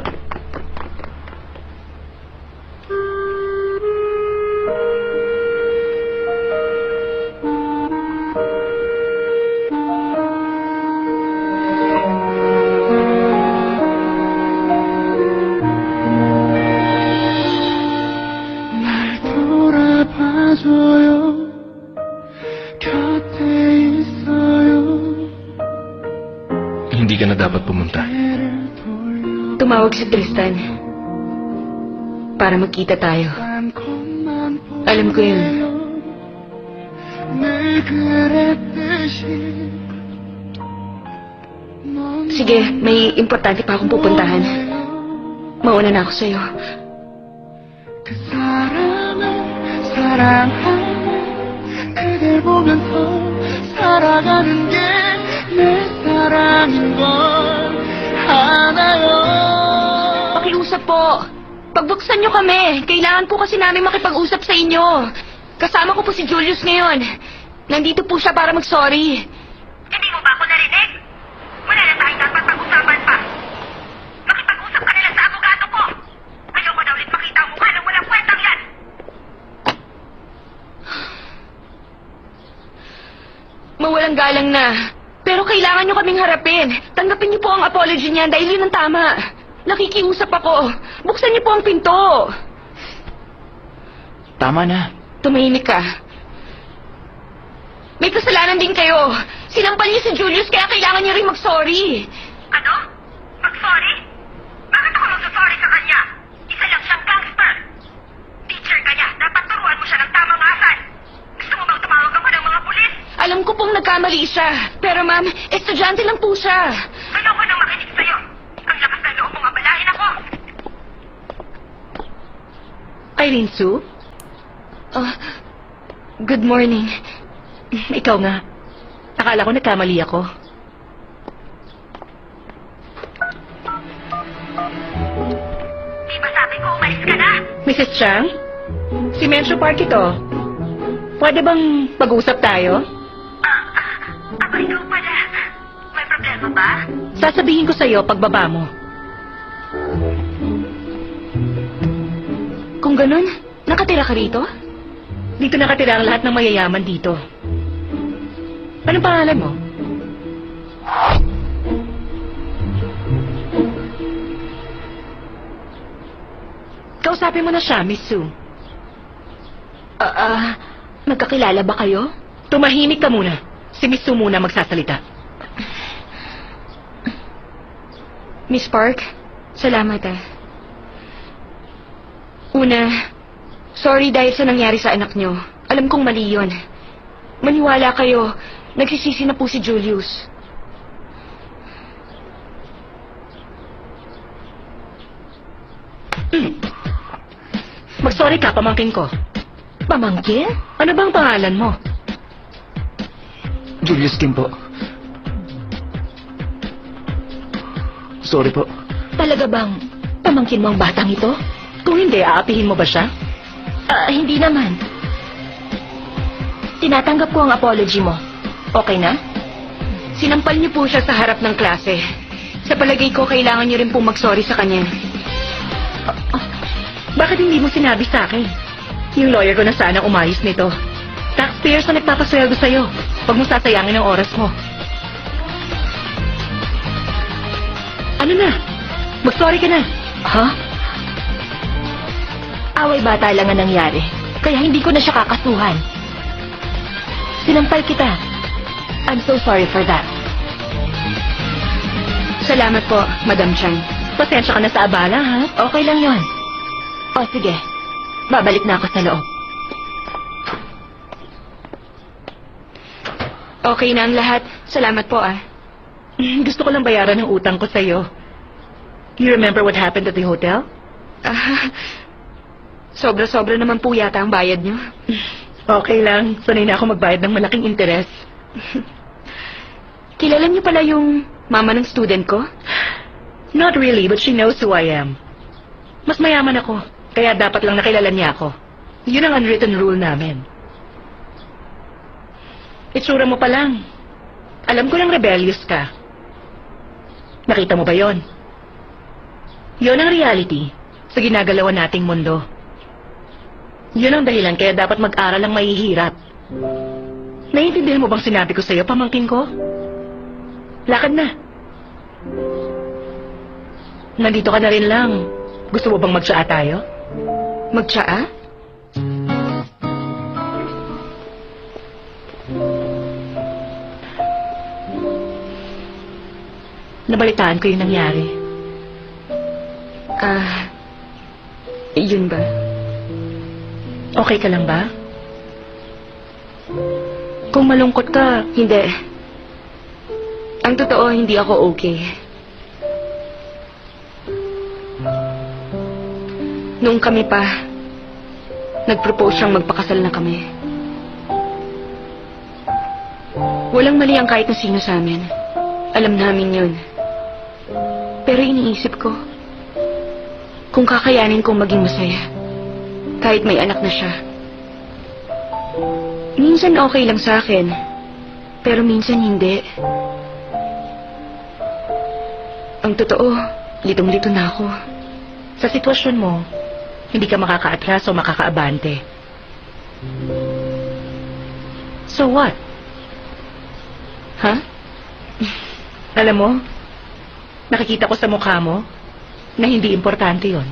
[SPEAKER 6] 돌아봐줘요 곁에 있어요
[SPEAKER 2] Hindi ka na dapat pumunta.
[SPEAKER 7] Tumawag si Tristan para magkita tayo. Alam ko yun.
[SPEAKER 6] 늘 그랬듯이
[SPEAKER 7] Sige, may importante pa akong pupuntahan. Mauna na ako sa'yo.
[SPEAKER 6] 그 사람을 사랑하는 그댈 보면서 살아가는 게 내 사랑인 걸 알아요
[SPEAKER 7] Pakiusap po. Pagbuksan niyo kami. Kailangan po kasi namin makipag-usap sa inyo. Kasama ko po si Julius ngayon. Nandito po siya para mag-sorry.
[SPEAKER 10] Hindi mo ba ako narinig? Wala na tayong dapat pag-usapan pa. Makipag-usap ka na lang sa abogado ko. Ayaw ko na ulit makita ang mukha ng walang kwentang yan.
[SPEAKER 7] Mawalang galang na. Pero kailangan niyo kaming harapin. Tanggapin niyo po ang apology niya dahil yun ang tama. Nakikiusap ako. Buksan niyo po ang pinto.
[SPEAKER 1] Tama na.
[SPEAKER 7] Tumahimik ka. May kasalanan din kayo. Sinampal niyo si Julius kaya kailangan niyo rin mag-sorry.
[SPEAKER 10] Ano? Mag-sorry? Bakit ako magsasorry sa kanya? Isa lang siyang gangster. Teacher ka niya. Dapat turuan mo siya ng tamang asal. Gusto mo bang tumawag ako ng mga
[SPEAKER 7] nagkamali siya. Pero ma'am, estudyante lang po siya.
[SPEAKER 10] Ayoko nang makinig sa'yo. Ang lakas ng loob mong abalahin ako.
[SPEAKER 8] Irene Sue?
[SPEAKER 7] Oh, good morning.
[SPEAKER 8] Ikaw nga. Akala ko nagkamali ako.
[SPEAKER 10] Di ba sabi ko umalis ka na?
[SPEAKER 8] Mrs. Chang? Si Mencho Park ito. Pwede bang mag-usap tayo?
[SPEAKER 10] Aba, ikaw pala. May problema ba?
[SPEAKER 8] Sasabihin ko sa'yo pagbaba mo.
[SPEAKER 7] Kung ganun, nakatira ka rito?
[SPEAKER 8] Dito nakatira ang lahat ng mayayaman dito. Anong pangalan mo? Kausapin mo na siya, Miss Sue.
[SPEAKER 7] Magkakilala ba kayo?
[SPEAKER 8] Tumahimik ka muna. Si Miss Sue muna magsasalita.
[SPEAKER 7] Miss Park, salamat Una, sorry dahil sa nangyari sa anak nyo. Alam kong mali yun. Maniwala kayo, nagsisisi na po si Julius.
[SPEAKER 8] Mag-sorry ka, pamangkin ko.
[SPEAKER 7] Pamangkin?
[SPEAKER 8] Ano bang pangalan mo?
[SPEAKER 1] Julius Kim po. Sorry po.
[SPEAKER 8] Talaga bang pamangkin mo ang batang ito? Kung hindi, aapihin mo ba siya?
[SPEAKER 7] Hindi naman.
[SPEAKER 8] Tinatanggap ko ang apology mo. Okay na?
[SPEAKER 7] Sinampal niyo po siya sa harap ng klase. Sa palagay ko, kailangan niyo rin po mag-sorry sa kanya.
[SPEAKER 8] Bakit hindi mo sinabi sa akin? Yung lawyer ko na sana umayos nito. Taxpayers na nagpapasweldo sa'yo. Huwag mo sasayangin ang oras mo. Ano na? Mag-sorry ka na.
[SPEAKER 7] Ha?
[SPEAKER 8] Away bata lang ang nangyari. Kaya hindi ko na siya kakasuhan. Sinampal kita. I'm so sorry for that.
[SPEAKER 7] Salamat po, Madam Chang.
[SPEAKER 8] Pasensya ka na sa abala, ha? Okay lang yon. O sige, babalik na ako sa loob.
[SPEAKER 7] Okay na ang lahat. Salamat po
[SPEAKER 8] Gusto ko lang bayaran ng utang ko sa'yo. You remember what happened at the hotel?
[SPEAKER 7] Sobra-sobra naman po yata ang bayad niyo.
[SPEAKER 8] Okay lang. Sanay na ako magbayad ng malaking interes.
[SPEAKER 7] Kilala niyo pala yung mama ng student ko?
[SPEAKER 8] Not really, but she knows who I am. Mas mayaman ako, kaya dapat lang nakilala niya ako. Yun ang unwritten rule namin. Itsura mo pa lang. Alam ko lang rebellious ka. Nakita mo ba yon? Yon ang reality sa ginagalawan nating mundo. Yun ang dahilan kaya dapat mag-aral ang mahihirap. Naiintindihan mo bang sinabi ko sa'yo, pamangkin ko? Lakad na. Nandito ka na rin lang. Gusto mo bang magtsaa tayo?
[SPEAKER 7] Magtsaa?
[SPEAKER 8] Nabalitaan ko yung nangyari.
[SPEAKER 7] Yun ba?
[SPEAKER 8] Okay ka lang ba? Kung malungkot ka,
[SPEAKER 7] Hindi. Ang totoo, hindi ako okay. Noong kami pa, nag-propose siyang magpakasal na kami. Walang mali ang kahit na sino sa amin. Alam namin yun. Pero iniisip ko, kung kakayanin kong maging masaya, kahit may anak na siya. Minsan okay lang sa akin, pero minsan hindi. Ang totoo, litong-lito na ako.
[SPEAKER 8] sa sitwasyon mo, hindi ka makakaatras o makakaabante. So what?
[SPEAKER 7] Ha?
[SPEAKER 8] Alam mo, nakikita ko sa mukha mo na hindi importante yon.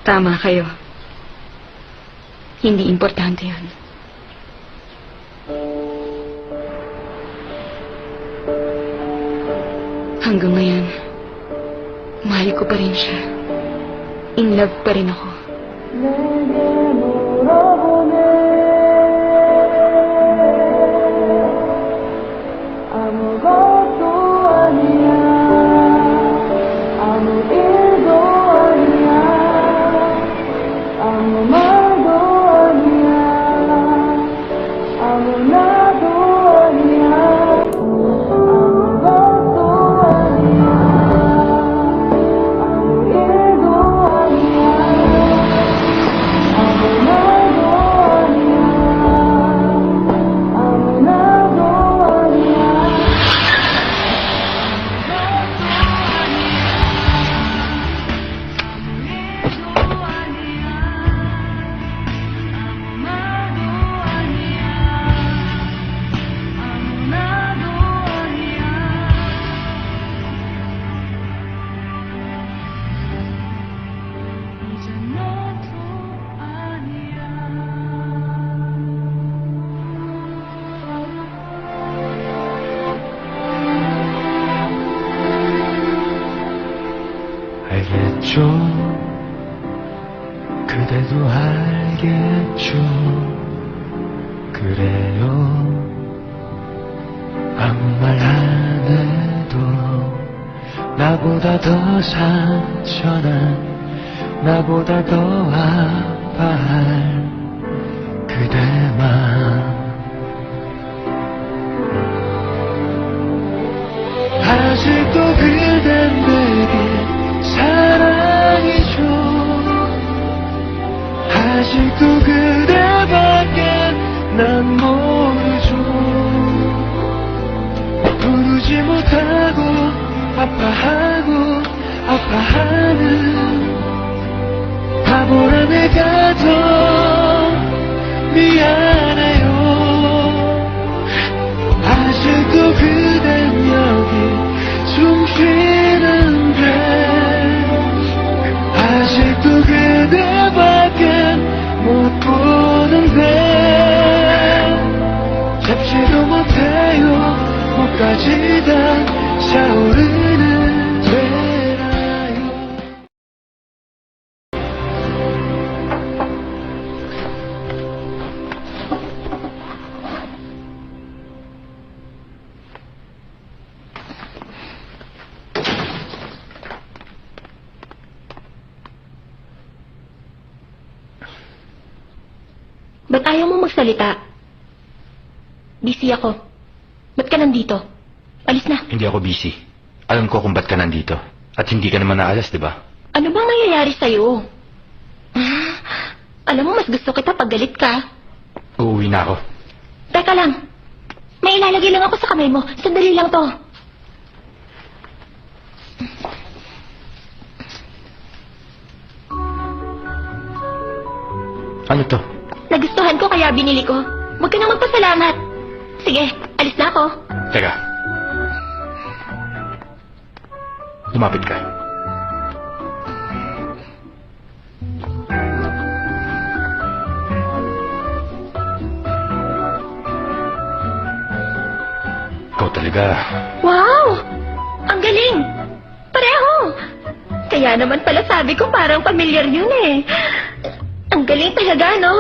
[SPEAKER 7] Tama kayo. Hindi importante yun. Hanggang ngayon, mahal ko pa rin siya. In love pa rin ako.
[SPEAKER 6] 알겠죠? 그대도 알겠죠? 그래요. 아무 말 안 해도 나보다 더 상처난 나보다 더 아파할 그대만 아직도 그댄 내게 사랑이죠. 아직도 그대밖에 난 모르죠. 부르지 못하고 아파하고 아파하는 바보라 내가 더 미안해요. 아직도 그댄 여기 숨 쉬는데 아직도 그대밖에 못 보는데 잡지도 못해요. 목까지 다 차오르는 되나요.
[SPEAKER 8] Ba't ayaw mo magsalita? Busy ako. Ba't ka nandito? Alis na.
[SPEAKER 1] Hindi ako busy. Alam ko kung ba't ka nandito. At hindi ka naman naalas, di ba?
[SPEAKER 8] Ano bang nangyayari sa'yo? Alam mo, mas gusto kita pag galit ka.
[SPEAKER 1] Uuwi na ako.
[SPEAKER 8] Teka lang. May ilalagay lang ako sa kamay mo. Sandali lang to.
[SPEAKER 1] Ano to?
[SPEAKER 8] Nagustuhan ko kaya binili ko. Huwag ka na magpasalamat. Sige, alis na ako.
[SPEAKER 1] Teka. Lumapit ka. Ikaw talaga.
[SPEAKER 8] Wow! Ang galing! Pareho! Kaya naman pala sabi ko parang pamilyar yun eh. Ang galing talaga, no?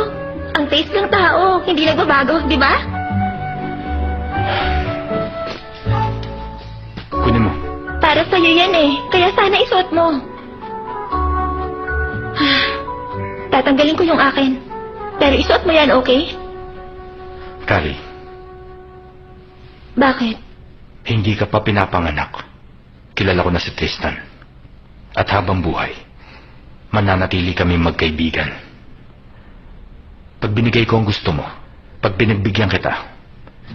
[SPEAKER 8] Ang taste ng tao, hindi nagbabago, di ba?
[SPEAKER 1] Kunin mo.
[SPEAKER 8] Para sa'yo yan eh, kaya sana isuot mo. Tatanggalin ko yung akin. Pero isuot mo yan, okay?
[SPEAKER 1] Kari,
[SPEAKER 8] Bakit?
[SPEAKER 1] hindi ka pa pinapanganak. Kilala ko na si Tristan. At habang buhay, mananatili kami magkaibigan. Pag binigay ko ang gusto mo, pag pinagbigyan kita,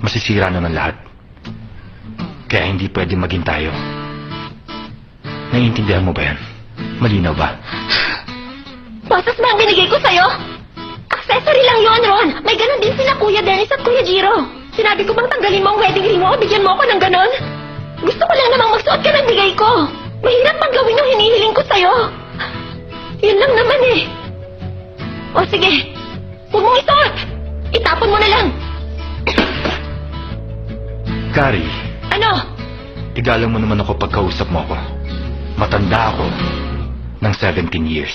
[SPEAKER 1] masisira naman lahat. Kaya hindi pwede maging tayo. Naiintindihan mo ba yan? Malinaw ba?
[SPEAKER 8] Pasas na ang binigay ko sa'yo? Accessory lang yon, Ron. May ganon din sila Kuya Dennis at Kuya Jiro. Sinabi ko bang tanggalin mo ang wedding ring mo o bigyan mo ako ng ganon? Gusto ko lang namang magsuot ka ng bigay ko. Mahirap pag gawin yung hinihiling ko sa'yo. Yun lang naman eh. O sige, huwag mong isuot. Itapon mo na lang.
[SPEAKER 1] Kari,
[SPEAKER 8] Ano?
[SPEAKER 1] igalang mo naman ako pagkausap mo ako. Matanda ako ng 17 years.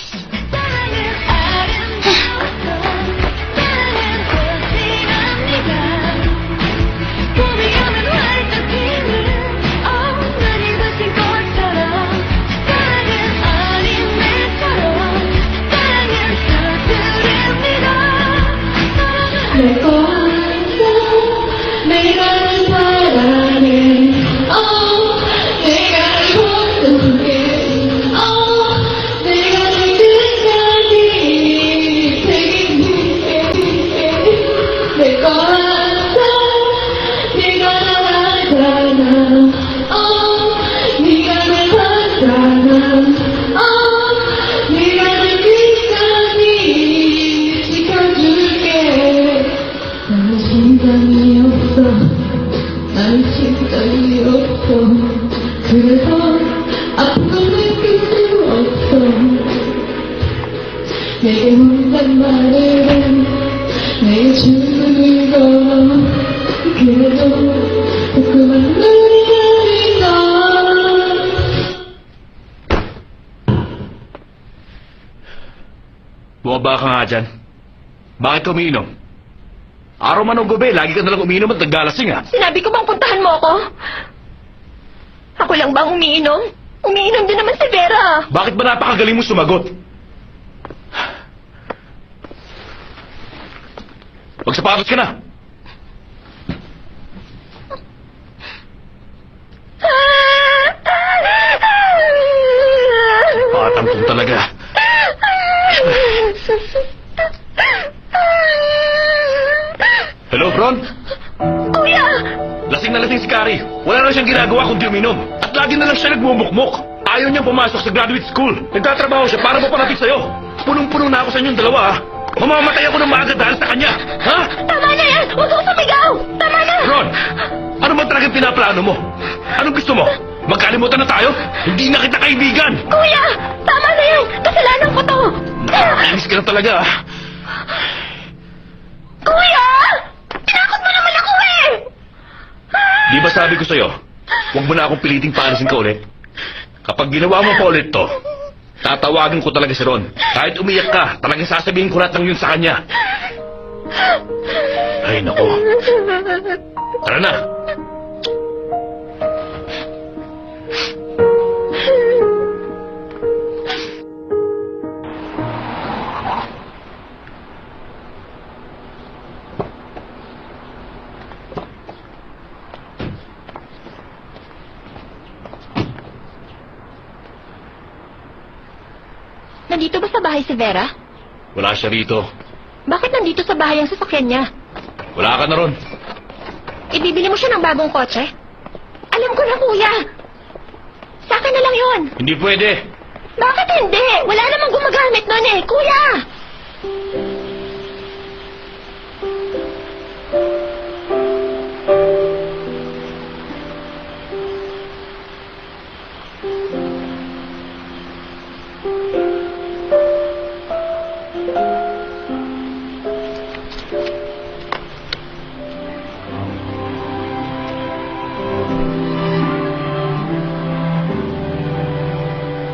[SPEAKER 6] 네가 느끼다니 지켜줄게 나는 심장이 없어 나는 심장이 없어 그래서 아픈 걸 느낄 수 없어 내게 혼란 말을 해 내게 주문을 걸어 그래도 자꾸만 눈이 가리나
[SPEAKER 3] Bumaba ka nga dyan. Bakit ka umiinom? Araw man o gabi, lagi ka nalang umiinom at naglalasing ha.
[SPEAKER 7] Sinabi ko bang puntahan mo ako? Ako lang bang umiinom? Umiinom din naman si Vera.
[SPEAKER 3] Bakit ba napakagaling mo sumagot? Magsapatos ka na. Patangkong talaga. Hello, Ron?
[SPEAKER 7] Kuya!
[SPEAKER 3] Lasing na lasing si Carrie. Wala na siyang ginagawa kundi uminom. At lagi na lang siya nagmumukmuk. Ayaw niyang pumasok sa graduate school. Nagtatrabaho siya para mapalapit sa'yo. Punong-puno na ako sa inyong dalawa, ha? Mamamatay ako ng maaga dahil sa kanya. Ha?
[SPEAKER 7] Tama na yan! Huwag kang sumigaw! Tama na!
[SPEAKER 3] Ron, ano ba talagang pinaplano mo? Anong gusto mo? Magkalimutan na tayo? Hindi na kita kaibigan!
[SPEAKER 7] Kuya! Tama na yan! Kasalanan ko to!
[SPEAKER 3] Nakakainis ka na talaga, ha?
[SPEAKER 7] Kuya! Tinakot mo naman ako eh!
[SPEAKER 3] Di ba sabi ko sa'yo, huwag mo na akong piliting paalisin ka ulit? Kapag ginawa mo pa ulit to, tatawagan ko talaga si Ron. Kahit umiyak ka, talagang sasabihin ko lahat ng yun sa kanya. Ay, nako. Tara na.
[SPEAKER 7] Nandito ba sa bahay si Vera?
[SPEAKER 3] Wala siya rito.
[SPEAKER 7] Bakit nandito sa bahay ang sasakyan niya?
[SPEAKER 3] Wala ka na ron.
[SPEAKER 7] Ibibili mo siya ng bagong kotse? Alam ko na, kuya. Sa akin na lang yun.
[SPEAKER 3] Hindi pwede.
[SPEAKER 7] Bakit hindi? Wala namang gumagamit nun eh, kuya.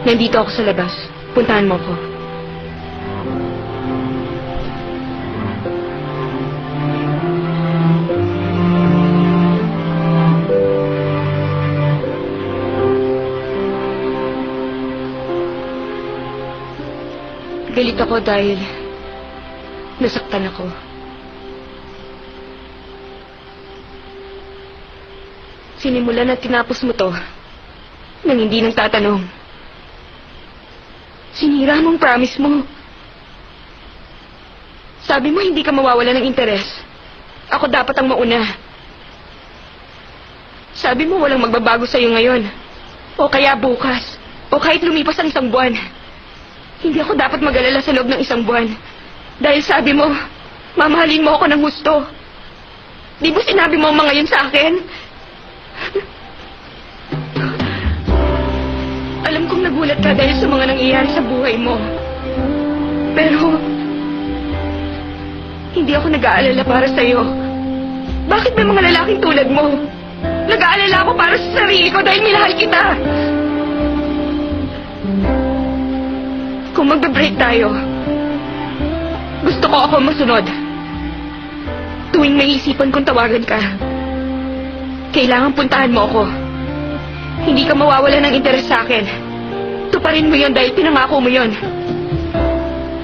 [SPEAKER 7] Nandito ako sa labas. Puntahan mo ko. Galit ako dahil nasaktan ako. Sinimulan at tinapos mo to nang hindi nang tatanong. Sinira mong promise mo. Sabi mo hindi ka mawawala ng interes. Ako dapat ang mauna. Sabi mo walang magbabago sa'yo ngayon. O kaya bukas. O kahit lumipas ang isang buwan. Hindi ako dapat mag-alala sa loob ng isang buwan. Dahil sabi mo, mamahalin mo ako ng husto. Di ba sinabi mo ang mga yun sa akin? Alam kong nagulat ka dahil sa mga nangyayari sa buhay mo. Pero, hindi ako nag-aalala para sa'yo. Bakit may mga lalaking tulad mo? Nag-aalala ako para sa sarili ko dahil minahal kita. Kung magbe-break tayo, gusto ko ako masunod. Tuwing naisipan kong tawagan ka, kailangan puntahan mo ako. Hindi ka mawawala ng interes sa akin. Tuparin mo yon dahil pinangako mo yon.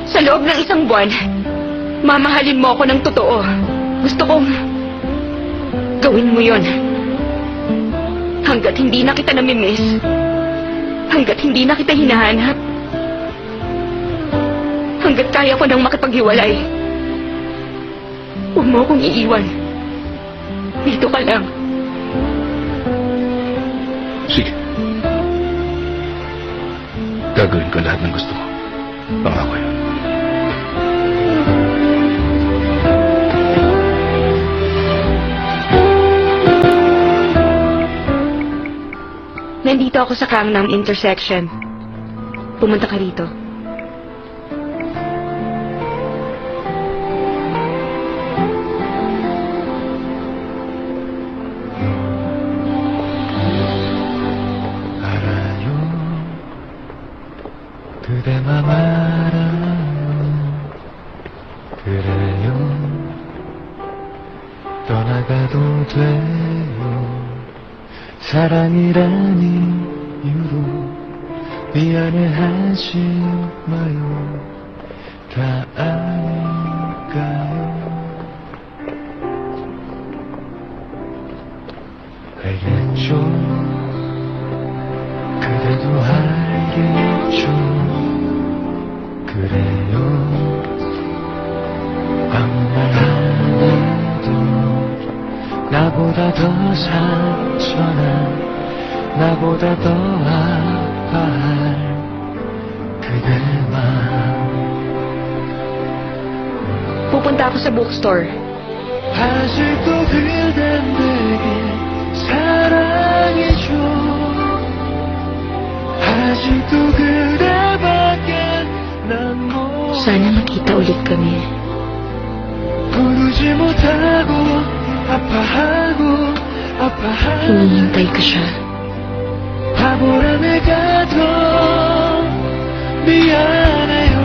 [SPEAKER 7] Sa loob ng isang buwan, mamahalin mo ako ng totoo. Gusto kong gawin mo yon. Hanggat hindi na kita namimiss, hanggat hindi na kita hinahanap, hanggat kaya ko nang makipaghiwalay, huwag mo akong iiwan. Dito ka lang.
[SPEAKER 3] Sige.
[SPEAKER 2] Gagawin ko lahat ng gusto mo. Pangako yun.
[SPEAKER 7] Nandito ako sa Gangnam intersection. Pumunta ka rito.
[SPEAKER 4] 알아요 그대만 알아요 그래요 떠나가도 돼요 사랑이란 이유로 미안해하지 마요 다 아니까요 알겠죠 그래도 알겠죠 그래요 아무 말 안 해도 나보다 더 상처난 나보다 더 아파할 그대만
[SPEAKER 7] Pupunta ako sa bookstore.
[SPEAKER 4] 아직도 그댄 내게 사랑해줘 아직도 그대밖에 난 몰라
[SPEAKER 7] Sana makita ulit kami.
[SPEAKER 4] 부르지 못하고 아파하고 아파하고
[SPEAKER 7] Hinihintay ko siya.
[SPEAKER 4] 바보라 내가 더 미안해요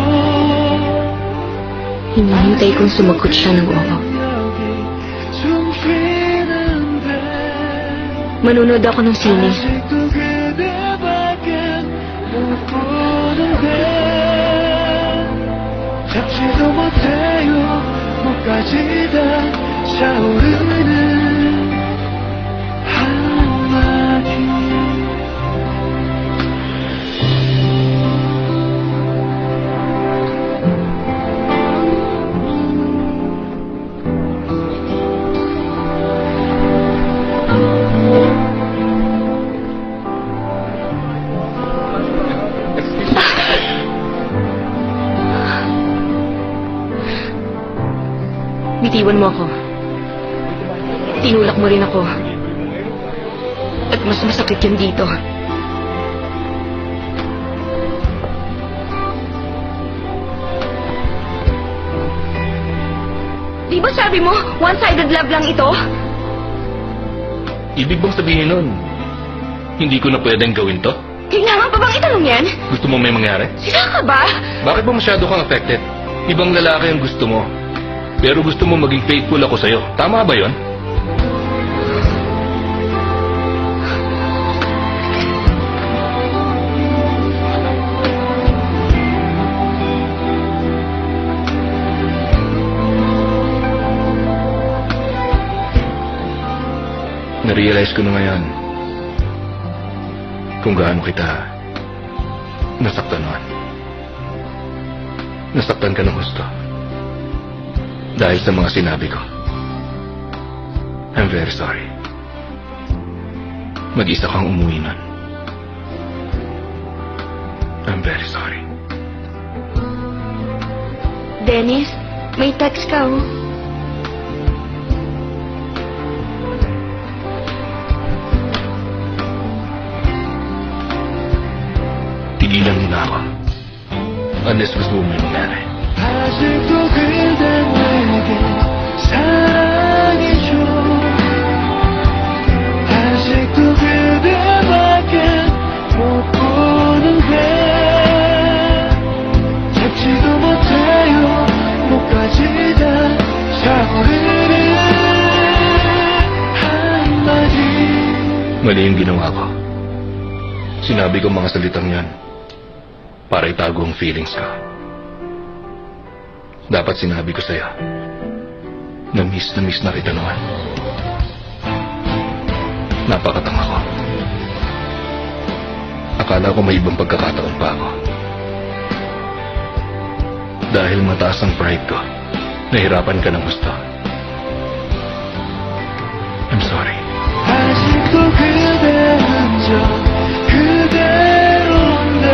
[SPEAKER 7] Hinihintay kong sumagot siya ng oo.
[SPEAKER 4] 좀 쉬는데
[SPEAKER 7] Manunod ako ng sine.
[SPEAKER 4] 아직도 그대밖에 못 보는데 잡지도 못해요 목까지 다 차오르는 한마디
[SPEAKER 7] Bitiwan mo ako. Tinulak mo rin ako. At mas masakit yun dito. Di ba sabi mo, one-sided love lang ito?
[SPEAKER 2] Ibig bang sabihin nun, hindi ko na pwedeng gawin to?
[SPEAKER 7] Kailangan pa bang itanong yan?
[SPEAKER 2] Gusto mo may mangyari?
[SPEAKER 7] Sila ka ba?
[SPEAKER 2] Bakit ba masyado kang affected? Ibang lalaki ang gusto mo. Pero gusto mo maging faithful ako sa'yo. Tama ba yon? Na-realize ko na ngayon kung gaano kita nasaktan noon. Nasaktan ka ng gusto. Dahil sa mga sinabi ko. I'm very sorry. Mag-isa kang umuwi nun. I'm very sorry.
[SPEAKER 7] Dennis, may text ka oh.
[SPEAKER 2] Tigilan mo na ako. Unless gusto mo may mangyari.
[SPEAKER 4] 아직도 그댄 내게 사랑해줘 아직도 그대밖에 못 보는데 잡지도 못해요 목까지 다 차오르는 한마디
[SPEAKER 2] Mali yung ginawa ko. Sinabi ko mga salitang yan para itago ang feelings ko. Dapat sinabi ko sa'yo na miss na kita naman. Napakatanga ko. Akala ko may ibang pagkakataon pa ako. Dahil mataas ang pride ko, nahirapan ka ng gusto. I'm sorry.
[SPEAKER 4] 아직도 그대 흔적 그대로인데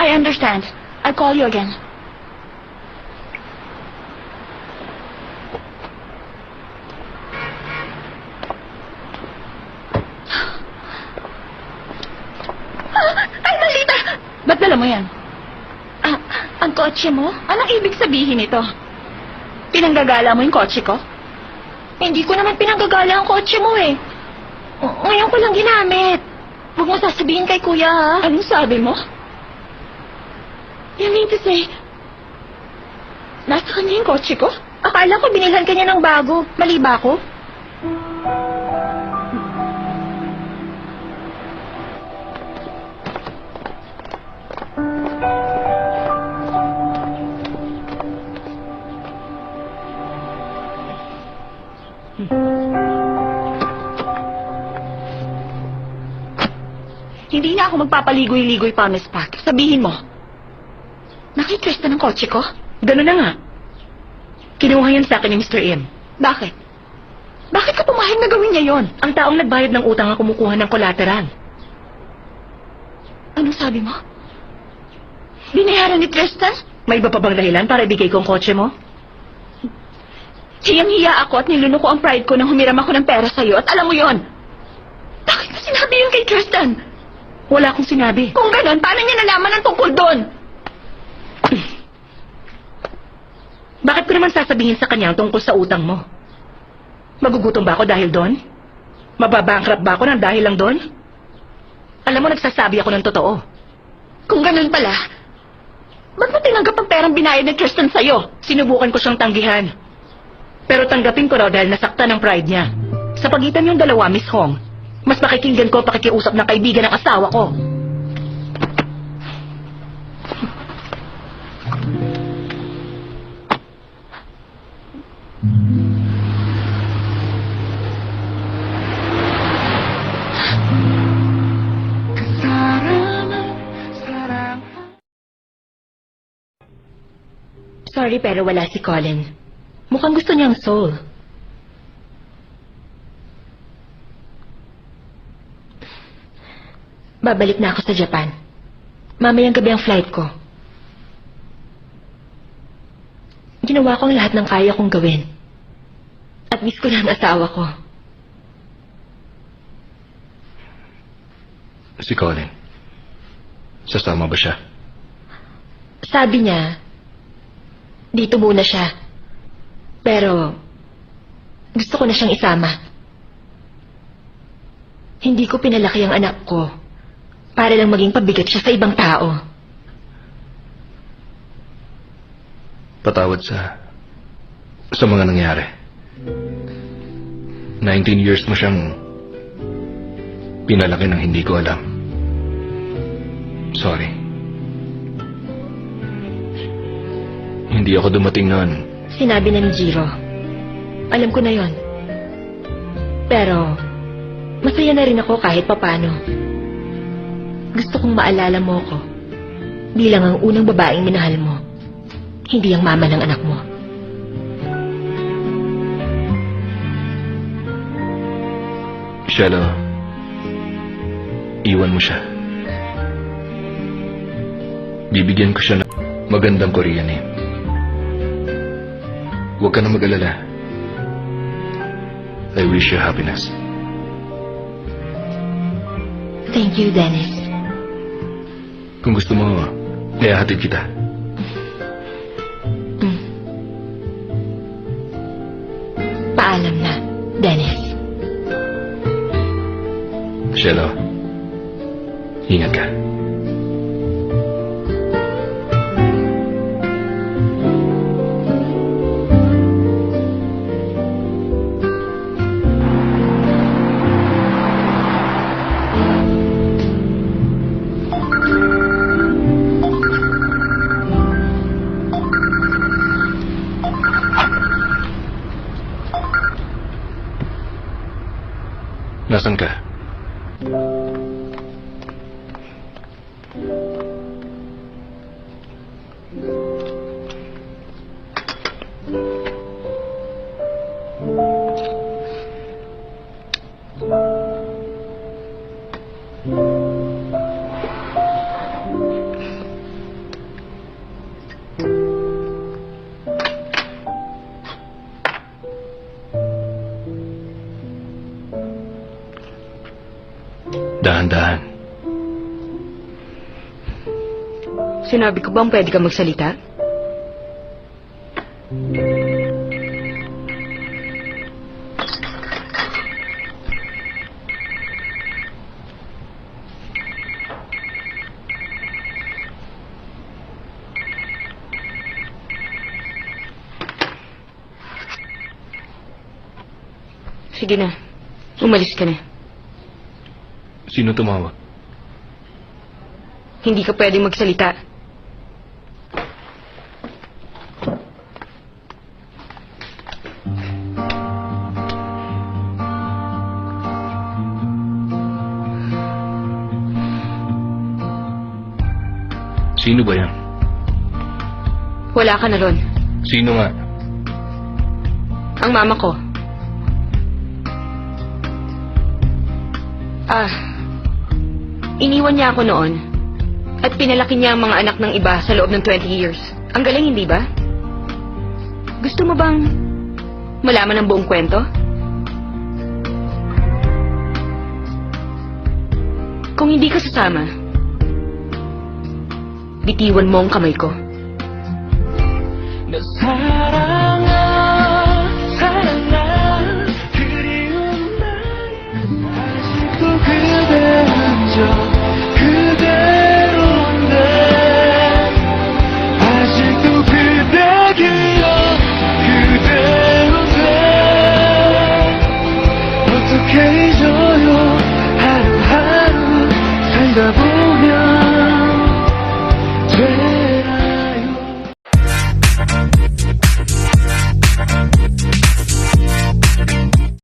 [SPEAKER 7] I understand. I'll call you again. Ay, Malita! Ba't dala mo yan? Ang kotse mo? Anong ibig sabihin nito? Pinanggagala mo yung kotse ko? Hindi ko naman pinanggagala ang kotse mo eh. Ngayon ko lang ginamit. Huwag mo sasabihin kay kuya ha. Anong sabi mo? You mean to say, nasa kanya yung kotse ko? Akala ko binilhan ka niya ng bago. Mali ba ako? Hindi na ako magpapaligoy-ligoy pa on the spot. Sabihin mo, nakitwesta ng kotse ko?
[SPEAKER 8] Ganun na nga. Kinuha yan sa akin ni Mr. M.
[SPEAKER 7] Bakit? Bakit ka pumayag na gawin niya yon?
[SPEAKER 8] Ang taong nagbayad ng utang ang kumukuha ng collateral.
[SPEAKER 7] Anong sabi mo? Binayaran ni Tristan?
[SPEAKER 8] May iba pa bang dahilan para ibigay ko ang kotse mo?
[SPEAKER 7] Hiyang-hiya ako at niluno ko ang pride ko nang humiram ako ng pera sa'yo at alam mo yon. Bakit mo sinabi yun kay Tristan?
[SPEAKER 8] Wala akong sinabi.
[SPEAKER 7] Kung ganon, paano niya nalaman ang tungkol doon?
[SPEAKER 8] Bakit ko naman sasabihin sa kanya ang tungkol sa utang mo? Magugutom ba ako dahil doon? Mababankrupt ba ako ng dahil lang doon? Alam mo, nagsasabi ako ng totoo.
[SPEAKER 7] Kung ganon pala, ba't mo tinanggap ang perang binayad ni Tristan sa'yo?
[SPEAKER 8] Sinubukan ko siyang tanggihan. Pero tanggapin ko raw dahil nasaktan ang pride niya. Sa pagitan yung dalawa, Miss Hong, mas pakikinggan ko pakikiusap ng kaibigan ng asawa ko. Sorry pero wala si Colin. Mukhang gusto niyang soul. Babalik na ako sa Japan. Mamayang gabi ang flight ko. Ginawa ko ang lahat ng kaya kong gawin. At miss ko na ang asawa ko.
[SPEAKER 2] Si Colin. Sasama ba siya?
[SPEAKER 8] Sabi niya, dito muna siya. Pero, gusto ko na siyang isama. Hindi ko pinalaki ang anak ko para lang maging pabigat siya sa ibang tao.
[SPEAKER 2] Patawad sa mga nangyari. 19 years mo siyang pinalaki ng hindi ko alam. Sorry. Hindi ako dumating noon.
[SPEAKER 8] Sinabi na ni Jiro. Alam ko na yon. Pero, masaya na rin ako kahit papano. Gusto kong maalala mo ko bilang ang unang babaeng minahal mo. Hindi ang mama ng anak mo.
[SPEAKER 2] Shelo, iwan mo siya. Bibigyan ko siya ng magandang Korean name. Huwag ka na mag-alala. I wish you happiness.
[SPEAKER 8] Thank you, Dennis.
[SPEAKER 2] Kung gusto mo, ihahatid kita.
[SPEAKER 8] Paalam na, Dennis.
[SPEAKER 2] Shelo, ingat ka. Nasaan ka? Dahan-dahan.
[SPEAKER 7] Sinabi ko bang pwede ka magsalita? Sige na. Umalis ka na.
[SPEAKER 2] Sino tumawag?
[SPEAKER 7] Hindi ka pwedeng magsalita.
[SPEAKER 2] Sino ba yan?
[SPEAKER 7] Wala ka na ron.
[SPEAKER 2] Sino nga?
[SPEAKER 7] Ang mama ko. Iniwan niya ako noon at pinalaki niya ang mga anak ng iba sa loob ng 20 years. Ang galing, hindi ba? Gusto mo bang malaman ang buong kwento? Kung hindi ka sasama, bitiwan mo ang kamay ko.
[SPEAKER 9] 너 사랑